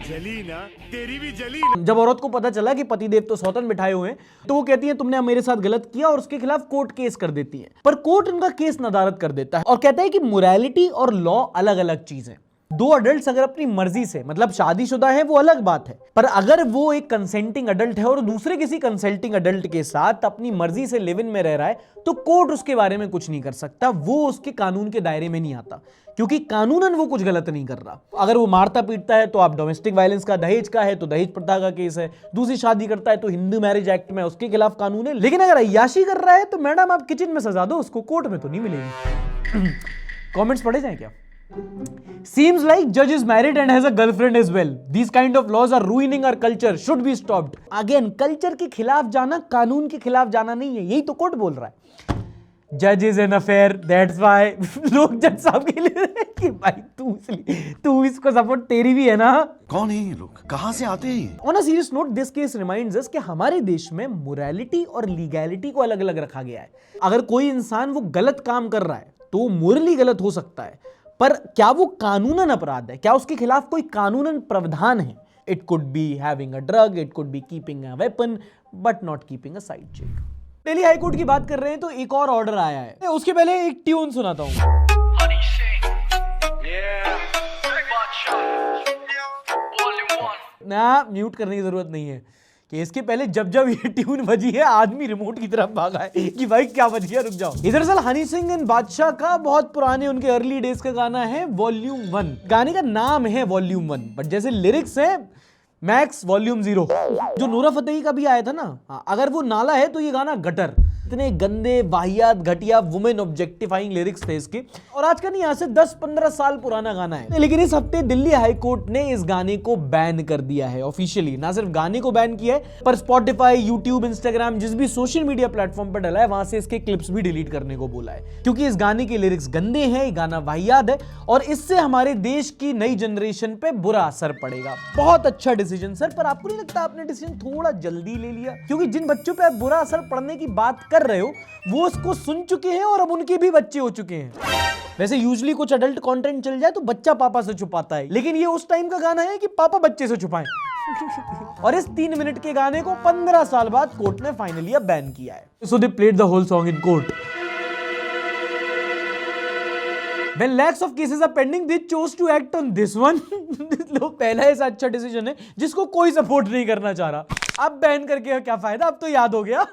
Speaker 2: जली ना, तेरी भी जली।
Speaker 1: जब औरत को पता चला कि पतिदेव तो सौतन बिठाए हुए हैं तो वो कहती है तुमने मेरे साथ गलत किया और उसके खिलाफ कोर्ट केस कर देती है। पर कोर्ट उनका केस नदारद कर देता है और कहता है कि मोरालिटी और लॉ अलग अलग चीजें। दो अडल्ट अगर अपनी मर्जी से, मतलब शादीशुदा है, वो अलग बात है, पर अगर वो एक कंसेंटिंग अडल्ट है और दूसरे किसी कंसेंटिंग अडल्ट के साथ अपनी मर्जी से लिव इन में रह रहा है तो कोर्ट उसके बारे में कुछ नहीं कर सकता। वो उसके कानून के दायरे में नहीं आता क्योंकि कानूनन वो कुछ गलत नहीं कर रहा। अगर वो मारता पीटता है तो आप डोमेस्टिक वायलेंस का, दहेज का है तो दहेज प्रथा का केस है, दूसरी शादी करता है तो हिंदू मैरिज एक्ट में उसके खिलाफ कानून है। लेकिन अगर अय्याशी कर रहा है तो मैडम आप किचन में सजा दो उसको, कोर्ट में तो नहीं मिलेगी। कमेंट्स पढ़े जाएं क्या? Seems like judge is married and has a girlfriend as well. These kind of laws are ruining our culture. Should be stopped. Again, culture के खिलाफ जाना कानून के खिलाफ जाना नहीं है, यही तो कोर्ट बोल रहा है। Judge is an affair. That's why लोग जज साहब के लिए कि भाई तू इसको सपोर्ट, तेरी भी है ना।
Speaker 2: कौन है ये लोग, कहां से आते हैं?
Speaker 1: On a serious note, this case reminds us कि हमारे देश में मोरालिटी और लीगैलिटी को अलग अलग रखा गया है। अगर कोई इंसान वो गलत काम कर रहा है तो वो मोरली गलत हो सकता है, पर क्या वो कानूनन अपराध है? क्या उसके खिलाफ कोई कानूनन प्रावधान है? It could be having a drug, it could be keeping a weapon, but not keeping a side चिक। दिल्ली हाई कोर्ट की बात कर रहे हैं तो एक और ऑर्डर आया है, उसके पहले एक ट्यून सुनाता हूं। ना म्यूट करने की जरूरत नहीं है कि इसके पहले जब जब ये ट्यून बजी है आदमी रिमोट की तरफ भागा है कि भाई क्या बज गया, रुक जाओ। इधर दरअसल हनी सिंह एंड बादशाह का बहुत पुराने, उनके अर्ली डेज का गाना है वॉल्यूम 1। गाने का नाम है वॉल्यूम 1 बट जैसे लिरिक्स है मैक्स वॉल्यूम 0। जो नूरा फतेही का भी आया था ना, अगर वो नाला है तो ये गाना गटर। इतने गंदे, वाहियात, घटिया, वुमेन ऑब्जेक्टिफाइंग लिरिक्स थे इसके। और आज का नहीं, यहाँ से 10-15 साल पुराना गाना है। लेकिन इस हफ्ते दिल्ली हाई कोर्ट ने इस गाने को बैन कर दिया है ऑफिशियली। ना सिर्फ गाने को बैन किया है पर स्पॉटिफाई, यूट्यूब, इंस्टाग्राम, जिस भी सोशल मीडिया प्लेटफॉर्म पर डला है वहां से इसके क्लिप्स भी डिलीट करने को बोला है क्योंकि इस गाने के लिरिक्स गंदे हैं, ये गाना वाहियात है और इससे हमारे देश की नई जनरेशन पे बुरा असर पड़ेगा। बहुत अच्छा डिसीजन सर, पर आपको नहीं लगता आपने डिसीजन थोड़ा जल्दी ले लिया? क्योंकि जिन बच्चों पे आप बुरा असर पड़ने की बात कर रहे हो वो उसको सुन चुके हैं और अब उनके भी बच्चे हो चुके हैं। वैसे यूजुअली कुछ अडल्ट कंटेंट चल जाए तो बच्चा पापा से छुपाता है, लेकिन ये उस टाइम का गाना है कि पापा बच्चे से छुपाएं। और इस 3 मिनट के गाने को 15 साल बाद कोर्ट ने फाइनली अब बैन किया है। So they played the whole song in court. When lakhs of cases are pending, they chose to act on this one. लो, पहला ऐसा अच्छा डिसीजन है जिसको कोई सपोर्ट नहीं करना चाह रहा। अब बैन करके क्या फायदा, अब तो याद हो गया।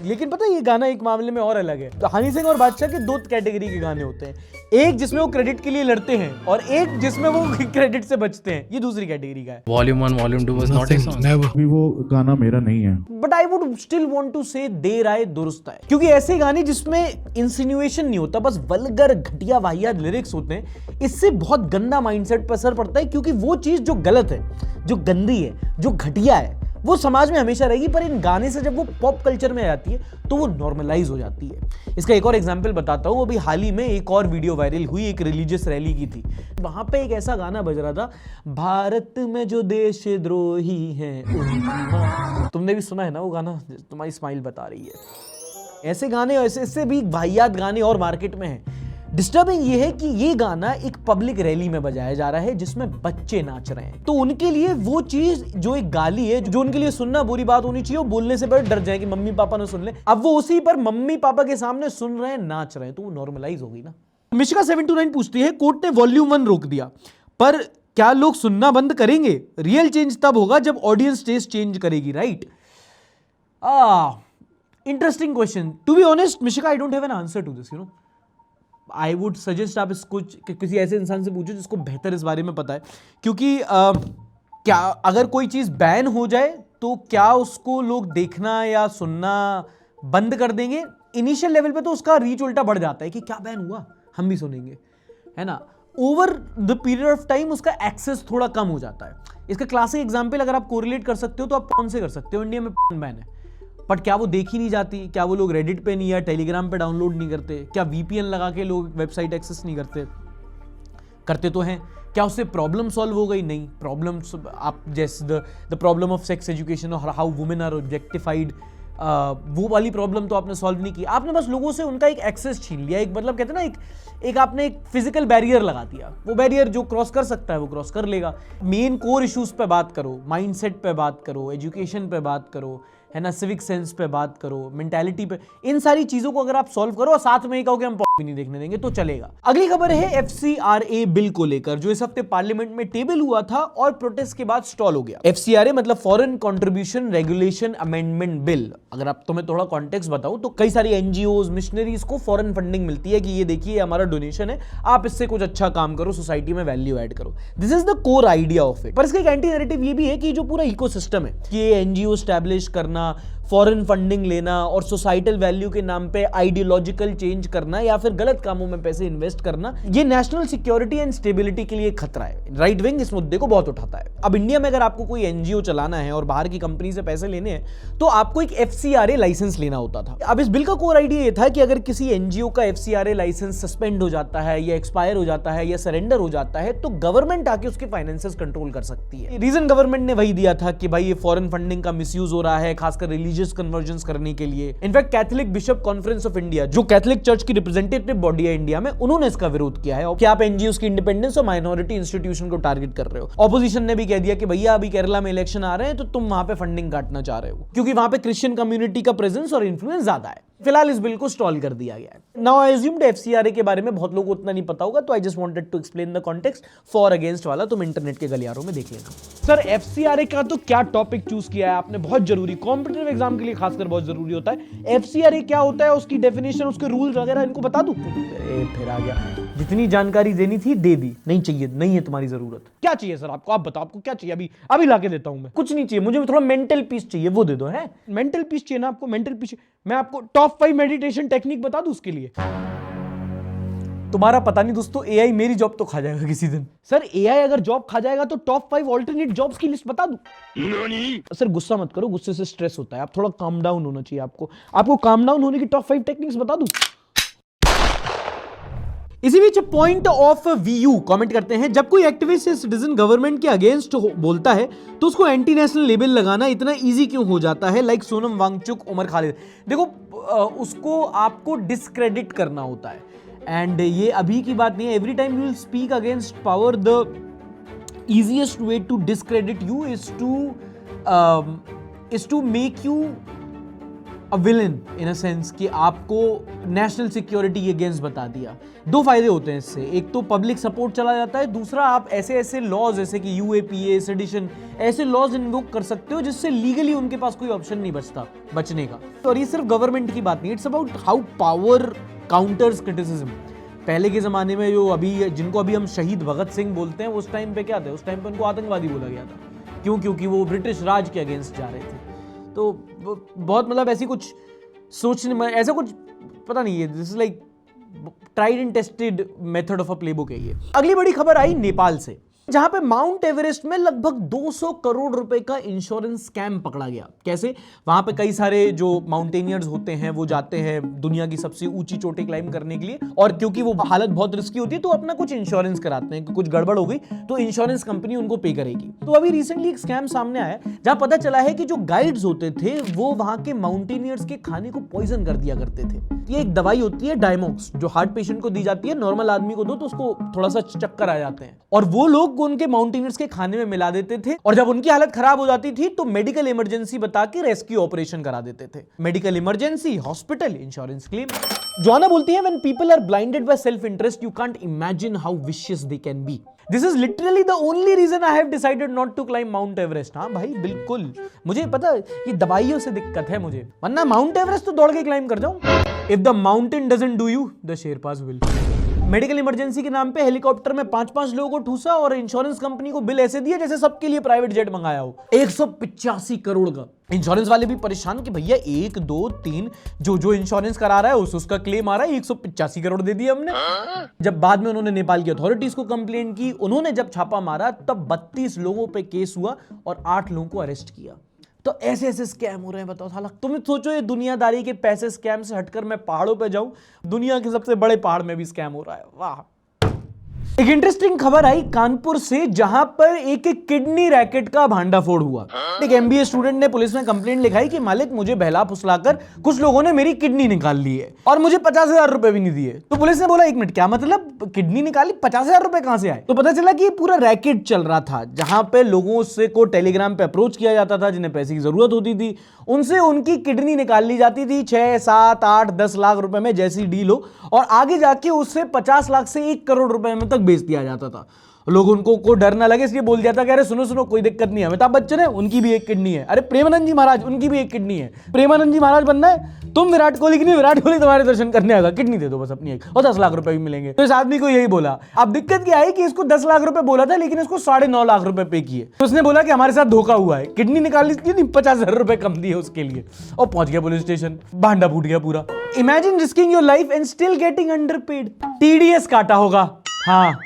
Speaker 1: लेकिन पता है ये गाना एक मामले में और अलग है। तो हनी सिंह और बादशाह के 2 कैटेगरी के गाने होते हैं, एक जिसमें वो क्रेडिट के लिए लड़ते हैं और एक जिसमें वो क्रेडिट से बचते हैं। ये दूसरी कैटेगरी का है।
Speaker 8: Volume 1 volume 2 was not a song.
Speaker 12: भी वो गाना मेरा नहीं है,
Speaker 1: but I would still want to say देर आए दुरुस्त आए, क्योंकि ऐसे गाने जिसमें इंसिनुएशन नहीं होता, बस वल्गर, घटिया, वाहियात लिरिक्स होते हैं, इससे बहुत गंदा माइंडसेट पर असर पड़ता है। क्योंकि वो चीज जो गलत है, जो गंदी है, जो घटिया है, वो समाज में हमेशा रहेगी, पर इन गाने से जब वो पॉप कल्चर में आती है तो वो नॉर्मलाइज हो जाती है। इसका एक और एग्जांपल बताता हूँ। अभी हाल ही में एक और वीडियो वायरल हुई, एक रिलीजियस रैली की थी। वहां पे एक ऐसा गाना बज रहा था, भारत में जो देशद्रोही हैं। तुमने भी सुना है ना वो गाना, तुम्हारी स्माइल बता रही है। ऐसे गाने, ऐसे भी वाहियात गाने और मार्केट में हैं। डिस्टर्बिंग ये है कि ये गाना एक पब्लिक रैली में बजाया जा रहा है जिसमें बच्चे नाच रहे हैं। तो उनके लिए वो चीज जो एक गाली है, जो उनके लिए सुनना बुरी बात होनी चाहिए, वो बोलने से बड़े डर जाए कि मम्मी पापा ना सुन ले। अब वो उसी पर मम्मी पापा के सामने सुन रहे हैं, नाच रहे हैं, तो वो नॉर्मलाइज होगी ना। मिशिका 729 पूछती है, कोर्ट ने वॉल्यूम 1 रोक दिया, पर क्या लोग सुनना बंद करेंगे? रियल चेंज तब होगा जब ऑडियंस टेस्ट चेंज करेगी, right? Interesting question. To be honest Mishika, I don't have an answer to this, you know. I would suggest आप इसको किसी ऐसे इंसान से पूछो जिसको बेहतर इस बारे में पता है। क्योंकि क्या अगर कोई चीज़ बैन हो जाए तो क्या उसको लोग देखना या सुनना बंद कर देंगे? इनिशियल लेवल पे तो उसका रीच उल्टा बढ़ जाता है कि क्या बैन हुआ, हम भी सुनेंगे, है ना। Over the period of time उसका एक्सेस थोड़ा कम हो जाता है। इसका क्लासिक एग्जाम्पल अगर आप कोरिलेट कर सकते हो तो आप कौन से कर सकते हो, इंडिया में बैन है, बट क्या वो देखी नहीं जाती? क्या वो लोग रेडिट पे नहीं या टेलीग्राम पे डाउनलोड नहीं करते? क्या वीपीएन लगा के लोग वेबसाइट एक्सेस नहीं करते? करते तो हैं। क्या उससे प्रॉब्लम सॉल्व हो गई? नहीं। प्रॉब्लम्स आप जैसे the problem of sex education और हाउ वुमेन आर ऑब्जेक्टिफाइड, वो वाली प्रॉब्लम तो आपने सॉल्व नहीं की। आपने बस लोगों से उनका एक एक्सेस छीन लिया, एक मतलब कहते हैं ना एक आपने एक फिजिकल बैरियर लगा दिया। वो बैरियर जो क्रॉस कर सकता है वो क्रॉस कर लेगा। मेन कोर इश्यूज पे बात करो, माइंडसेट पे बात करो, एजुकेशन पे बात करो, है ना, सिविक सेंस पे बात करो, मेंटालिटी पे, इन सारी चीजों को अगर आप सॉल्व करो और साथ में ही कहो कि हम भी नहीं देखने देंगे तो चलेगा। अगली खबर है FCRA बिल को लेकर, जो इस हफ्ते पार्लियामेंट में टेबल हुआ था और प्रोटेस्ट के बाद स्टॉल हो गया। FCRA मतलब foreign contribution regulation amendment bill. अगर आप तुम्हें थोड़ा कॉन्टेक्स्ट बताऊं तो कई सारी एनजीओज, मिशनरीज को फॉरेन फंडिंग मिलती है कि ये देखिए हमारा डोनेशन है, आप इससे कुछ अच्छा काम करो, सोसाइटी में वैल्यू ऐड करो। This is the core idea of it. पर इसका एक एंटी नैरेटिव ये भी है कि जो पूरा इकोसिस्टम है कि ये एनजीओ स्टैब्लिश करना, फॉरेन फंडिंग लेना और सोसाइटल वैल्यू के नाम पे आइडियोलॉजिकल चेंज करना या फिर गलत कामों में पैसे इन्वेस्ट करना, ये नेशनल सिक्योरिटी एंड स्टेबिलिटी के लिए खतरा है। राइट विंग इस मुद्दे को बहुत उठाता है। अब इंडिया में अगर आपको कोई एनजीओ चलाना है और बाहर की कंपनी से पैसे लेने हैं तो आपको एक FCRA लाइसेंस लेना होता था। अब इस बिल का कोर आइडिया ये था कि अगर किसी एनजीओ का FCRA लाइसेंस सस्पेंड हो जाता है या एक्सपायर हो जाता है या सरेंडर हो जाता है तो गवर्नमेंट आके उसके फाइनेंसेस कंट्रोल कर सकती है। रीजन गवर्नमेंट ने वही दिया था कि भाई ये फॉरेन फंडिंग का मिसयूज हो रहा है, खासकर रिलीजियस कन्वर्जेंस करने के लिए। In fact Catholic bishop conference of India, जो कैथोलिक चर्च की रिप्रेजेंटेटिव बॉडी है इंडिया में, उन्होंने इसका विरोध किया है कि आप एनजीओ की इंडिपेंडेंस और माइनॉरिटी इंस्टीट्यूशन को टारगेट कर रहे हो। ऑपोजिशन ने भी कह दिया कि भैया अभी केरला में इलेक्शन आ रहे हैं तो तुम वहां पे फंडिंग काटना चाह रहे हो क्योंकि वहां पे क्रिश्चियन कम्युनिटी का प्रेजेंस और इन्फ्लुएंस ज्यादा है। फिलहाल इस बिल को स्टॉल कर दिया गया है। नाउ आई अज्यूम्ड FCRA के बारे में बहुत लोगों को उतना नहीं पता होगा, तो I just wanted to explain the context. For against वाला तुम इंटरनेट के गलियारों में देख लेना। सर FCRA का तो क्या टॉपिक चूज किया है आपने, बहुत जरूरी, कॉम्पिटिटिव एग्जाम के लिए खासकर बहुत जरूरी होता है। FCRA क्या होता है, उसकी डेफिनेशन, उसके रूल्स वगैरह इनको बता दूं? फिर आ गया, जितनी जानकारी देनी थी दे दी, नहीं चाहिए, नहीं है तुम्हारी जरूरत। क्या चाहिए सर आपको, आप बताओ आपको क्या चाहिए? अभी ला के देता हूं मैं। कुछ नहीं चाहिए मुझे, थोड़ा मेंटल पीस चाहिए, वो दे दो। है मेंटल पीस चाहिए ना आपको? मेंटल पीस मैं आपको टॉप 5 मेडिटेशन टेक्निक बता दूं उसके लिए। तुम्हारा पता नहीं दोस्तों, AI मेरी जॉब तो खा जाएगा किसी दिन। सर AI अगर जॉब खा जाएगा तो टॉप 5 ऑल्टरनेट जॉब्स की लिस्ट बता दूं? सर गुस्सा मत करो, गुस्से से स्ट्रेस होता है, आप थोड़ा काम डाउन होना चाहिए आपको काम डाउन होने की टॉप 5 टेक्निक्स बता दूं? इसी बीच पॉइंट ऑफ व्यू कमेंट करते हैं, जब कोई एक्टिविस्ट या सिटीजन गवर्नमेंट के अगेंस्ट बोलता है तो उसको एंटी नेशनल लेबल लगाना इतना इजी क्यों हो जाता है? लाइक सोनम वांगचुक, उमर खालिद। देखो उसको आपको डिस्क्रेडिट करना होता है एंड ये अभी की बात नहीं है। Every time you will speak against power, the easiest way to discredit you is to make you a villain in a sense कि आपको नेशनल सिक्योरिटी के अगेंस्ट बता दिया। दो फायदे होते हैं इससे, एक तो पब्लिक सपोर्ट चला जाता है, दूसरा आप ऐसे लॉज जैसे कि UAPA, सेडिशन, ऐसे लॉज इन्वोक कर सकते हो जिससे लीगली उनके पास कोई ऑप्शन नहीं बचता बचने का। और ये सिर्फ गवर्नमेंट की बात नहीं, it's about how power counters criticism. पहले के ज़माने में जो जिनको अभी हम शहीद भगत सिंह बोलते हैं, उस टाइम पे क्या थे? उस टाइम पे उनको आतंकवादी बोला गया था। क्यों? क्योंकि वो ब्रिटिश राज के अगेंस्ट जा रहे थे। तो बहुत मतलब ऐसी कुछ सोचने में ऐसा कुछ पता नहीं है, this is like tried and tested method of a playbook है ये। अगली बड़ी खबर आई नेपाल से, जहां पे माउंट एवरेस्ट में लगभग 200 करोड़ रुपए का इंश्योरेंस स्कैम पकड़ा गया। कैसे? वहां पे कई सारे जो माउंटेनियर्स होते हैं वो जाते हैं दुनिया की सबसे ऊंची चोटी क्लाइंब करने के लिए, और क्योंकि वो हालत बहुत रिस्की होती है तो अपना कुछ इंश्योरेंस कराते हैं कि कुछ गड़बड़ हो गई तो इंश्योरेंस कंपनी उनको पे करेगी। तो अभी रिसेंटली एक स्कैम सामने आया जहां पता चला है कि जो गाइड्स होते थे वो वहां के माउंटेनियर्स के खाने को पॉइजन कर दिया करते थे। ये एक दवाई होती है डायमॉक्स, जो हार्ट पेशेंट को दी जाती है, नॉर्मल आदमी को दो तो उसको थोड़ा सा चक्कर आ जाते हैं, और वो लोग उनके माउंटेनियर्स के खाने में मिला देते थे, और जब उनकी हालत खराब हो जाती थी तो मेडिकल इमरजेंसी बता के रेस्क्यू ऑपरेशन करा देते थे। Medical emergency, hospital, insurance claim. Joanna बोलती है, when people are blinded by self interest you can't imagine how vicious they can be. This is literally the only reason I have decided not to climb Mount Everest. हाँ भाई बिल्कुल, मुझे पता ये दवाइयों से दिक्कत है मुझे, वरना माउंट एवरेस्ट तो दौड़ के क्लाइम कर जाऊं। If the mountain doesn't do you, the Sherpas will. Medical emergency के नाम पे हेलीकॉप्टर में 5-5 लोगों को ठूसा और इंश्योरेंस कंपनी को बिल ऐसे दिया जैसे सबके लिए प्राइवेट जेट मंगाया हो। 185 करोड़ का। इंश्योरेंस वाले भी परेशान कि भैया 1 2 3 जो इंश्योरेंस करा रहा है उसका क्लेम आ रहा है, 185 करोड़ दे दिए हमने। जब बाद में उन्होंने नेपाल की अथॉरिटीज को कंप्लेंट की, उन्होंने जब छापा मारा तब 32 लोगों पे केस हुआ और 8 लोगों को अरेस्ट किया। तो ऐसे स्कैम हो रहे हैं, बताओ साला। तुम सोचो ये दुनियादारी के पैसे स्कैम से हटकर मैं पहाड़ों पे जाऊं, दुनिया के सबसे बड़े पहाड़ में भी स्कैम हो रहा है। वाह। एक इंटरेस्टिंग खबर आई कानपुर से, जहां पर एक किडनी रैकेट का भांडाफोड़ हुआ। एक एमबीए स्टूडेंट ने पुलिस में कंप्लेंट लिखाई कि मालिक मुझे बहला फुसलाकर कुछ लोगों ने मेरी किडनी निकाल ली है और मुझे 50,000 रुपए भी नहीं दिए। तो पुलिस ने बोला 1 मिनट क्या मतलब, किडनी निकाली, 50,000 रुपए कहां से आए? तो पता चला कि ये पूरा रैकेट चल रहा था जहां पे लोगों से को टेलीग्राम पे अप्रोच किया जाता था जिन्हें पैसे की जरूरत होती थी, उनसे उनकी किडनी निकाल ली जाती थी 6, 7, 8, 10 लाख रुपए में जैसी डील हो, और आगे जाके उससे 50 लाख से 1 करोड़ रुपए में तक बेच दिया जाता था। लोग उनको को डर ना लगे इसलिए बोल दिया था कि अरे सुनो कोई दिक्कत नहीं है, अमिताभ बच्चन है उनकी भी एक किडनी है, अरे प्रेमानंद जी महाराज उनकी भी एक किडनी है, प्रेमानंद जी महाराज बनना है तुम विराट कोहली की नहीं, विराट कोहली तुम्हारे दर्शन करने आएगा, किडनी दे दो बस अपनी एक, और 10 लाख रुपए भी मिलेंगे। तो इस आदमी को यही बोला। अब दिक्कत क्या है कि इसको 10 लाख रुपए बोला था लेकिन इसको 9.5 लाख रुपए पे किए। तो उसने बोला कि हमारे साथ धोखा हुआ है, किडनी निकाल ली, 50,000 रुपए कम दिए उसके लिए, और पहुंच गया पुलिस स्टेशन, भांडा फूट गया पूरा। Imagine risking your life and still getting underpaid. TDS काटा होगा, हाँ,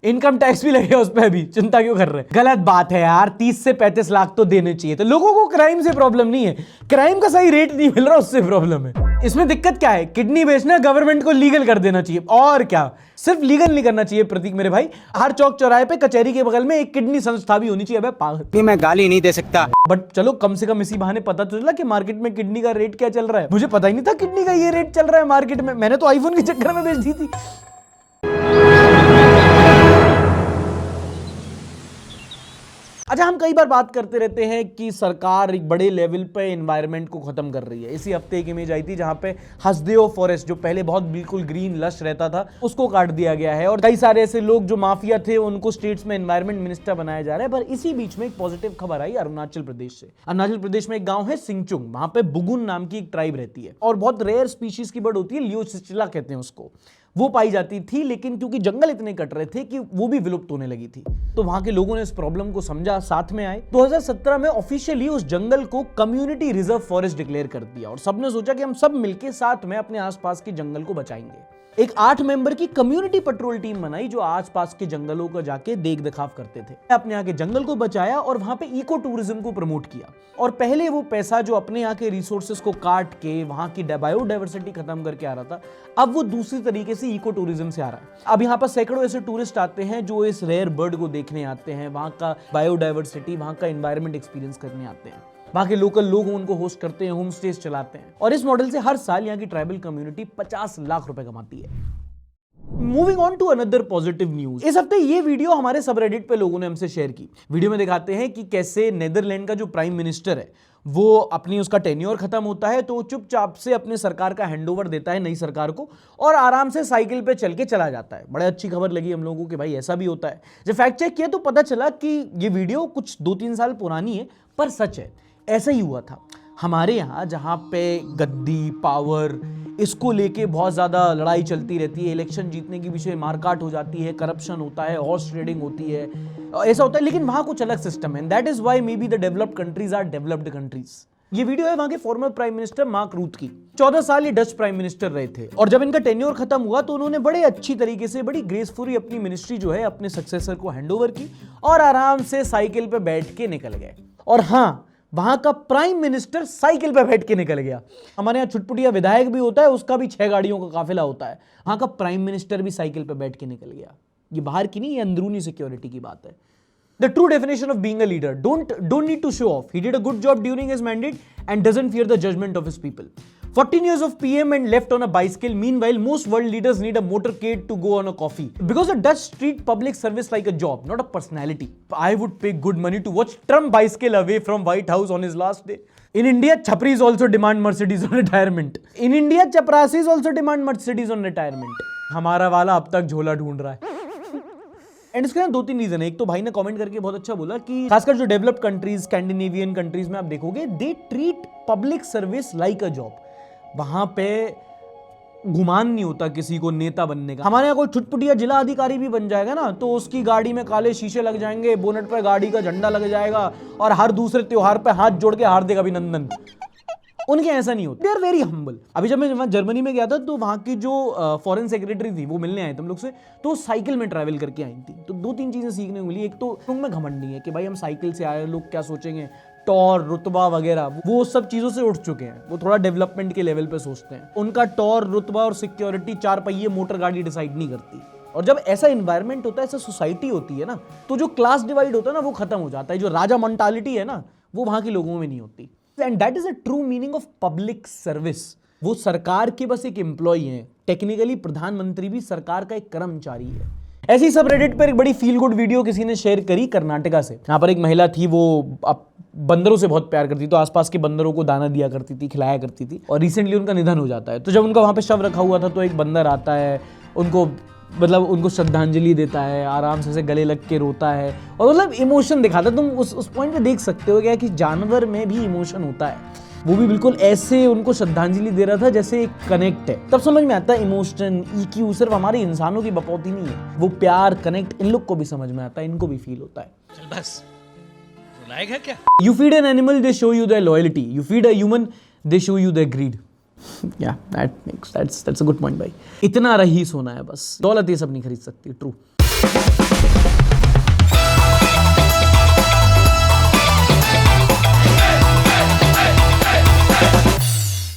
Speaker 1: इनकम टैक्स भी लगेगा उस पर, अभी चिंता क्यों कर रहे हैं? गलत बात है यार, 30 से 35 लाख तो देने चाहिए। तो लोगों को क्राइम से प्रॉब्लम नहीं है, क्राइम का सही रेट नहीं मिल रहा उससे प्रॉब्लम है। इसमें दिक्कत क्या है? किडनी बेचना गवर्नमेंट को लीगल कर देना चाहिए, और क्या, सिर्फ लीगल नहीं करना चाहिए प्रतीक मेरे भाई, हर चौक चौराहे पे कचहरी के बगल में एक किडनी संस्था भी होनी चाहिए। अबे पागल,
Speaker 8: मैं गाली नहीं दे सकता,
Speaker 1: बट चलो कम से कम इसी बहाने पता तो चला कि मार्केट में किडनी का रेट क्या चल रहा है। मुझे पता ही नहीं था किडनी का ये रेट चल रहा है मार्केट में, मैंने तो आईफोन के चक्कर में बेच दी थी। अच्छा, हम कई बार बात करते रहते हैं कि सरकार एक बड़े लेवल पे एनवायरनमेंट को खत्म कर रही है। इसी हफ्ते एक इमेज आई थी जहां पे हसदेव फॉरेस्ट, जो पहले बहुत बिल्कुल ग्रीन लश रहता था, उसको काट दिया गया है, और कई सारे ऐसे लोग जो माफिया थे उनको स्टेट्स में एनवायरनमेंट मिनिस्टर बनाया जा रहा है। पर इसी बीच में एक पॉजिटिव खबर आई अरुणाचल प्रदेश से। अरुणाचल प्रदेश में एक गाँव है सिंगचुंग, वहां पे बुगुन नाम की एक ट्राइब रहती है और बहुत रेयर स्पीशीज की बर्ड होती है, लियोसिचिला कहते हैं उसको, वो पाई जाती थी। लेकिन क्योंकि जंगल इतने कट रहे थे कि वो भी विलुप्त होने लगी थी, तो वहां के लोगों ने इस प्रॉब्लम को समझा, साथ में आए। 2017 में ऑफिशियली उस जंगल को कम्युनिटी रिजर्व फॉरेस्ट डिक्लेयर कर दिया और सबने सोचा कि हम सब मिलके साथ में अपने आसपास के जंगल को बचाएंगे। एक 8 मेंबर की कम्युनिटी पेट्रोल टीम बनाई जो आसपास के जंगलों को जाके देख दिखाव करते थे, अपने यहाँ के जंगल को बचाया और वहां पे इको टूरिज्म को प्रमोट किया। और पहले वो पैसा जो अपने यहाँ के रिसोर्सेज को काट के वहां की बायोडाइवर्सिटी खत्म करके आ रहा था, अब वो दूसरी तरीके से इको टूरिज्म से आ रहा है। अब यहाँ पर सैकड़ों ऐसे टूरिस्ट आते हैं जो इस रेयर बर्ड को देखने आते हैं, वहां का बायोडाइवर्सिटी, वहां का एनवायरमेंट एक्सपीरियंस करने आते हैं। वहां के लोकल लोग उनको होस्ट करते हैं, होम स्टेज चलाते हैं, और इस मॉडल से हर साल यहाँ की ट्राइबल कम्युनिटी 50 लाख रुपए कमाती है। Moving on to another positive news, इस हफ्ते ये वीडियो हमारे सबरेडिट पे लोगों ने हमसे शेयर की। वीडियो में दिखाते हैं कि कैसे नेदरलैंड का जो प्राइम मिनिस्टर है वो अपनी उसका टेन्योर खत्म होता है तो चुपचाप से अपने सरकार का हैंडओवर देता है नई सरकार को और आराम से साइकिल पे चल के चला जाता है। बड़े अच्छी खबर लगी हम लोगों को कि भाई ऐसा भी होता है। जब फैक्ट चेक किया तो पता चला कि ये वीडियो कुछ 2-3 साल पुरानी है, पर सच है, ऐसा ही हुआ था। हमारे यहाँ जहाँ पे गद्दी, पावर, इसको लेके बहुत ज़्यादा लड़ाई चलती रहती है, इलेक्शन जीतने की विषय मारकाट हो जाती है, करप्शन होता है, हॉर्स ट्रेडिंग होती है, ऐसा होता है। लेकिन वहाँ कुछ अलग सिस्टम है, that is why maybe the developed countries are developed countries. ये वीडियो है वहाँ के former prime minister Mark Rutte की। 14 साल ये डच प्राइम मिनिस्टर रहे थे और जब इनका टेन्योर खत्म हुआ तो उन्होंने बड़े अच्छी तरीके से, बड़ी ग्रेसफुली अपनी मिनिस्ट्री जो है अपने सक्सेसर को हैंडओवर की और आराम से साइकिल पे बैठ के निकल गए। और हाँ, वहां का प्राइम मिनिस्टर साइकिल पे बैठ के निकल गया। हमारे यहाँ छुटपुटिया विधायक भी होता है, उसका भी 6 गाड़ियों का काफिला होता है, वहां का प्राइम मिनिस्टर भी साइकिल पे बैठ के निकल गया। ये बाहर की नहीं, ये अंदरूनी सिक्योरिटी की बात है। The true definition of being a leader. Don't need to show off. He did a good job during his mandate and doesn't fear the judgment of his people. 14 years of PM and left on a bicycle. Meanwhile, most world leaders need a motorcade to go on a coffee. Because the Dutch treat public service like a job, not a personality. I would pay good money to watch Trump bicycle away from White House on his last day. In India, Chapris also demand Mercedes on retirement. In India, Chaprasis also demand Mercedes on retirement. हमारा वाला अब तक झोला ढूंढ रहा है। And इसके 2-3 reason है। एक तो भाई ने कमेंट करके बहुत अच्छा बोला कि खासकर जो डेवलप्ड कंट्रीज, स्कैंडिनेवियन कंट्रीज में आप देखोगे, they treat public service like a job. वहां पे गुमान नहीं होता किसी को नेता बनने का। हमारे यहाँ कोई छुटपुटिया जिला अधिकारी भी बन जाएगा ना तो उसकी गाड़ी में काले शीशे लग जाएंगे, बोनट पर गाड़ी का झंडा लग जाएगा और हर दूसरे त्योहार पे हाथ जोड़ के हार्दिक अभिनंदन। उनके ऐसा नहीं होता, दे आर वेरी हम्बल। अभी जब मैं जर्मनी में गया था तो वहाँ की जो फॉरेन सेक्रेटरी थी वो मिलने आए थे हम लोग से, तो साइकिल में ट्रैवल करके आई थी। तो 2-3 चीजें सीखने को मिली। एक तो उनमें घमंड नहीं है कि भाई हम साइकिल से आए, लोग क्या सोचेंगे, टॉर रुतबा वगैरह, वो सब चीजों से उठ चुके हैं। वो थोड़ा डेवलपमेंट के लेवल पे सोचते हैं। उनका टॉर रुतबा और सिक्योरिटी 4 पहिए मोटर गाड़ी डिसाइड नहीं करती। और जब ऐसा इन्वायरमेंट होता है, ऐसा सोसाइटी होती है ना, तो जो क्लास डिवाइड होता है ना वो खत्म हो जाता है। जो राजा मेंटालिटी है ना वो वहां के लोगों में नहीं होती। And that is a true meaning of public service. वो सरकार के बस एक एम्प्लॉय हैं। टेक्निकली प्रधानमंत्री भी सरकार का एक कर्मचारी है। ऐसे ही सब रेडिट पर एक बड़ी फील गुड वीडियो किसी ने शेयर करी कर्नाटका से। यहाँ पर एक महिला थी, वो बंदरों से बहुत प्यार करती, तो आसपास के बंदरों को दाना दिया करती थी, खिलाया करती थी। और रिसेंटली उनका निधन हो जाता है। तो जब उनका वहाँ पे शव रखा हुआ था तो एक बंदर आता है, उनको श्रद्धांजलि देता है, आराम से गले लग के रोता है और मतलब इमोशन दिखाता है। तुम उस पॉइंट पे देख सकते हो क्या कि जानवर में भी इमोशन होता है। वो भी बिल्कुल ऐसे उनको श्रद्धांजलि दे रहा था जैसे एक कनेक्ट है। तब समझ में आता है इमोशन, EQ सिर्फ हमारे इंसानों की बपौती नहीं है। वो प्यार, कनेक्ट इन लोग को भी समझ में आता है, इनको भी फील होता है।
Speaker 8: चल बस, रुलाएगा क्या?
Speaker 1: You feed an animal, they show you their loyalty. You feed a human, they show you their greed. Yeah, that's a good point भाई। इतना रईस होना है बस, दौलत ये सब नहीं खरीद सकती। ट्रू।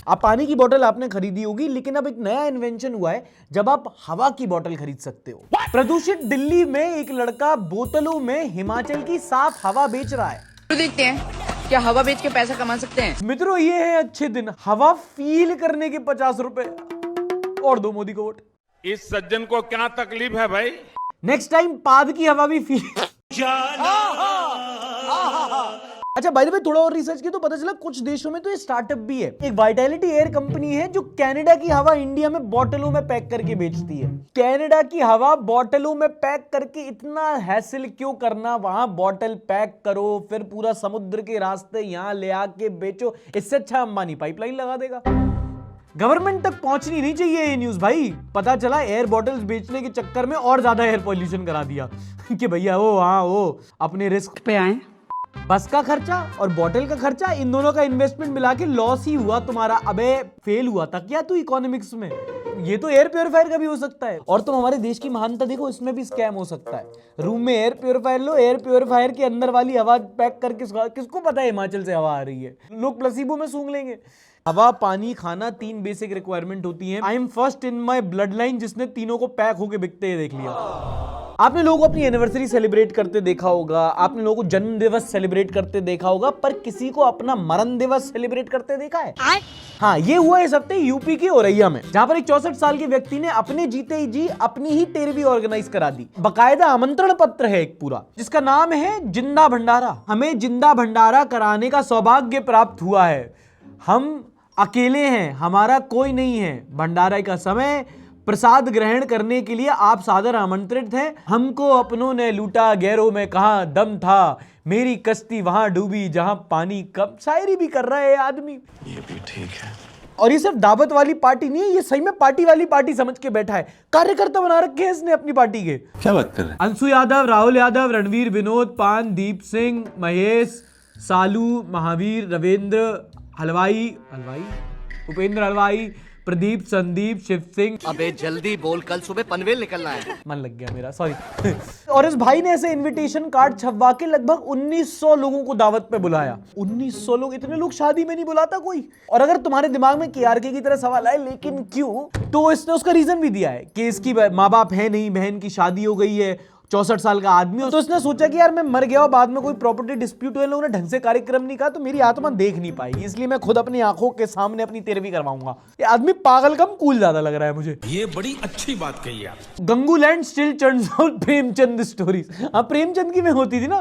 Speaker 1: आप पानी की बोतल आपने खरीदी होगी, लेकिन अब एक नया इन्वेंशन हुआ है जब आप हवा की बोतल खरीद सकते हो। प्रदूषित दिल्ली में एक लड़का बोतलों में हिमाचल की साफ हवा बेच रहा है।
Speaker 10: तो देखते हैं क्या हवा बेच के पैसा कमा सकते हैं।
Speaker 1: मित्रों ये है अच्छे दिन। हवा फील करने के 50 रुपए और दो मोदी को वोट।
Speaker 5: इस सज्जन को क्या तकलीफ है भाई?
Speaker 1: नेक्स्ट टाइम पाद की हवा भी फील। अच्छा बाय द वे, थोड़ा और रिसर्च किया तो पता चला कुछ देशों में तो ये स्टार्टअप भी है। एक वाइटैलिटी एयर कंपनी है जो कनाडा की हवा इंडिया में बोतलों में पैक करके बेचती है। कनाडा की हवा बोतलों में पैक करके इतना हैसल क्यों करना? वहां बोतल पैक करो, फिर पूरा समुद्र के रास्ते यहां ले आके बेचो। इससे अच्छा अंबानी पाइपलाइन लगा देगा। गवर्नमेंट तक पहुंचनी नहीं चाहिए ये न्यूज भाई। पता चला एयर बॉटल्स बेचने के चक्कर में और ज्यादा एयर पॉल्यूशन करा दिया कि भैया वो अपने रिस्क पे आए। बस का खर्चा और बोतल का खर्चा, इन दोनों का इन्वेस्टमेंट मिला के लॉस ही हुआ तुम्हारा। अबे फेल हुआ था क्या तू इकोनॉमिक्स में? ये तो एयर प्योरीफायर का भी हो सकता है। और तुम हमारे देश की महानता देखो, इसमें भी स्कैम हो सकता है। रूम में एयर प्योरीफायर लो, एयर प्योरीफायर के अंदर वाली हवा पैक करके, किसको पता है हिमाचल से हवा आ रही है? लोग प्लेसिबो में सूंघ लेंगे। हवा, पानी, खाना, 3 बेसिक रिक्वायरमेंट होती हैं। I am first in my blood line जिसने तीनों को पैक होके बिकते देख लिया। आपने लोगों को अपनी एनिवर्सरी सेलिब्रेट करते देखा होगा, आपने लोगों को जन्म दिवस सेलिब्रेट करते देखा होगा, पर किसी को अपना मरण दिवस सेलिब्रेट करते देखा है? हाँ, ये हुआ इस हफ्ते यूपी के औरैया में, जहां पर एक 64 साल के व्यक्ति ने अपने जीते ही जी अपनी ही तेरहवीं ऑर्गेनाइज करा दी। बकायदा आमंत्रण पत्र है एक पूरा, जिसका नाम है जिंदा भंडारा। हमें जिंदा भंडारा कराने का सौभाग्य प्राप्त हुआ है। हम अकेले हैं, हमारा कोई नहीं है। भंडारे का समय, प्रसाद ग्रहण करने के लिए आप सादर आमंत्रित हैं। हमको अपनों ने लूटा, गैरों में कहां दम था, मेरी कश्ती वहां डूबी जहां पानी कम। शायरी भी कर रहा है आदमी।
Speaker 2: ये भी ठीक है।
Speaker 1: और ये सिर्फ दावत वाली पार्टी नहीं है, ये सही में पार्टी वाली पार्टी समझ के बैठा है। कार्यकर्ता बना रखे हैं इसने अपनी पार्टी के।
Speaker 2: क्या बात कर रहे हैं?
Speaker 1: अंशु यादव, राहुल यादव, रणवीर, विनोद, पान, दीप सिंह, महेश, सालू, महावीर, रविंद्र, हलवाई, उपेंद्र हलवाई, प्रदीप, संदीप, शिव सिंह।
Speaker 8: अबे जल्दी बोल, कल सुबह पनवेल निकलना है।
Speaker 1: मन लग गया मेरा, सॉरी। और इस भाई ने ऐसे इनविटेशन कार्ड छपवा के लगभग 1900 लोगों को दावत पे बुलाया। 1900 लोग, इतने लोग शादी में नहीं बुलाता कोई। और अगर तुम्हारे दिमाग में KRK की तरह सवाल आए लेकिन क्यों, तो इसने उसका रीजन भी दिया है कि इसकी माँ बाप है नहीं, बहन की शादी हो गई है, 64 साल का आदमी। तो इसने सोचा कि यार मैं मर गया और बाद में कोई प्रॉपर्टी डिस्प्यूट हुए, लोगों ने ढंग से कार्यक्रम नहीं कहा तो मेरी आत्मा देख नहीं पाएगी, इसलिए मैं खुद अपनी आंखों के सामने अपनी तेरहवीं करवाऊंगा। ये आदमी पागल कम कूल ज्यादा लग रहा है मुझे।
Speaker 2: ये बड़ी अच्छी बात कही आप।
Speaker 1: गंगूलैंड still churns out Premchand stories. हाँ, प्रेमचंद की में होती थी ना,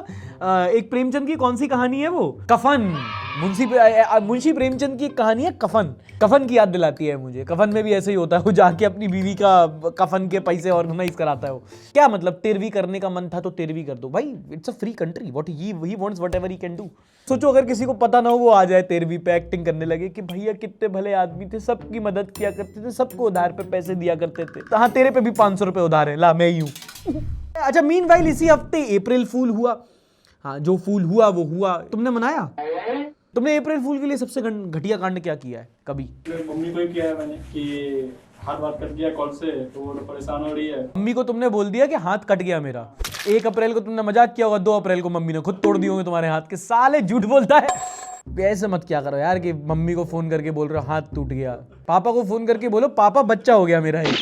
Speaker 1: एक प्रेमचंद की कौन सी कहानी है वो, कफन। मुंशी प्रेमचंद की एक कहानी है कफन की याद दिलाती है मुझे। कफन में भी ऐसे ही होता है, वो जाके अपनी बीवी का कफन के पैसे ऑर्गेनाइज कराता है। वो क्या मतलब, 13वीं करने का मन था तो 13वीं कर दो भाई, it's a free country, what he wants whatever he can do. सोचो अगर किसी को पता ना हो, वो आ जाए 13वीं पे, एक्टिंग करने लगे कि भैया कितने भले आदमी थे, सबकी मदद किया करते थे, सबको उधार पे पैसे दिया करते थे, तो हाँ तेरे पे भी 500 रुपए उधार है, ला मैं ही हूँ। अच्छा, मीनवाइल इसी हफ्ते अप्रैल फूल हुआ। हाँ, जो फूल हुआ वो हुआ, तुमने मनाया? तुमने अप्रैल फूल के लिए सबसे घटिया कांड क्या किया है कभी?
Speaker 13: मम्मी को ही किया है मैंने कि हाथ बात कट गया कॉल से, तो वो परेशान हो रही है।
Speaker 1: मम्मी को तुमने बोल दिया कि हाथ कट गया मेरा। 1 अप्रैल को तुमने मजाक किया होगा, 2 अप्रैल को मम्मी ने खुद तोड़ दिए होंगे तुम्हारे हाथ के। साले झूठ बोलता है। ऐसे मत क्या करो यार कि मम्मी को फोन करके बोल रहे हो हाथ टूट गया। पापा को फोन करके बोलो पापा बच्चा हो गया मेरा एक।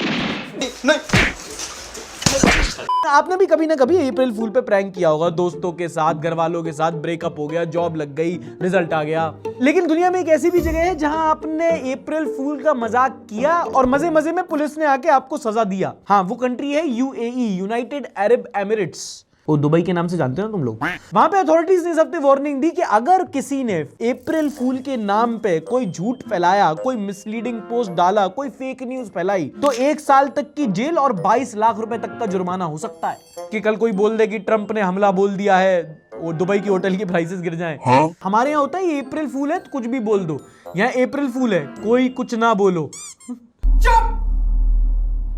Speaker 1: आपने भी कभी ना कभी अप्रैल फूल पे प्रैंक किया होगा, दोस्तों के साथ, घर वालों के साथ। ब्रेकअप हो गया, जॉब लग गई, रिजल्ट आ गया। लेकिन दुनिया में एक ऐसी भी जगह है जहां आपने अप्रैल फूल का मजाक किया और मजे मजे में पुलिस ने आके आपको सजा दिया। हाँ, वो कंट्री है यूएई, यूनाइटेड अरब एमिरेट्स। वो दुबई के नाम से जानते हो तुम लोग। वहां पे अथॉरिटीज ने इस हफ्ते वार्निंग दी कि अगर किसी ने अप्रैल फूल के नाम पे कोई झूठ फैलाया, कोई मिसलीडिंग पोस्ट डाला, कोई फेक न्यूज फैलाई, तो 1 साल तक की जेल और 22 लाख रुपए तक का जुर्माना हो सकता है। कि कल कोई बोल दे कि ट्रंप ने हमला बोल दिया है, वो दुबई की होटल की प्राइसेस गिर जाएं। हाँ? हमारे यहाँ होता है ये अप्रैल फूल है तो कुछ भी बोल दो, यहाँ अप्रैल फूल है कोई कुछ ना बोलो। चुप,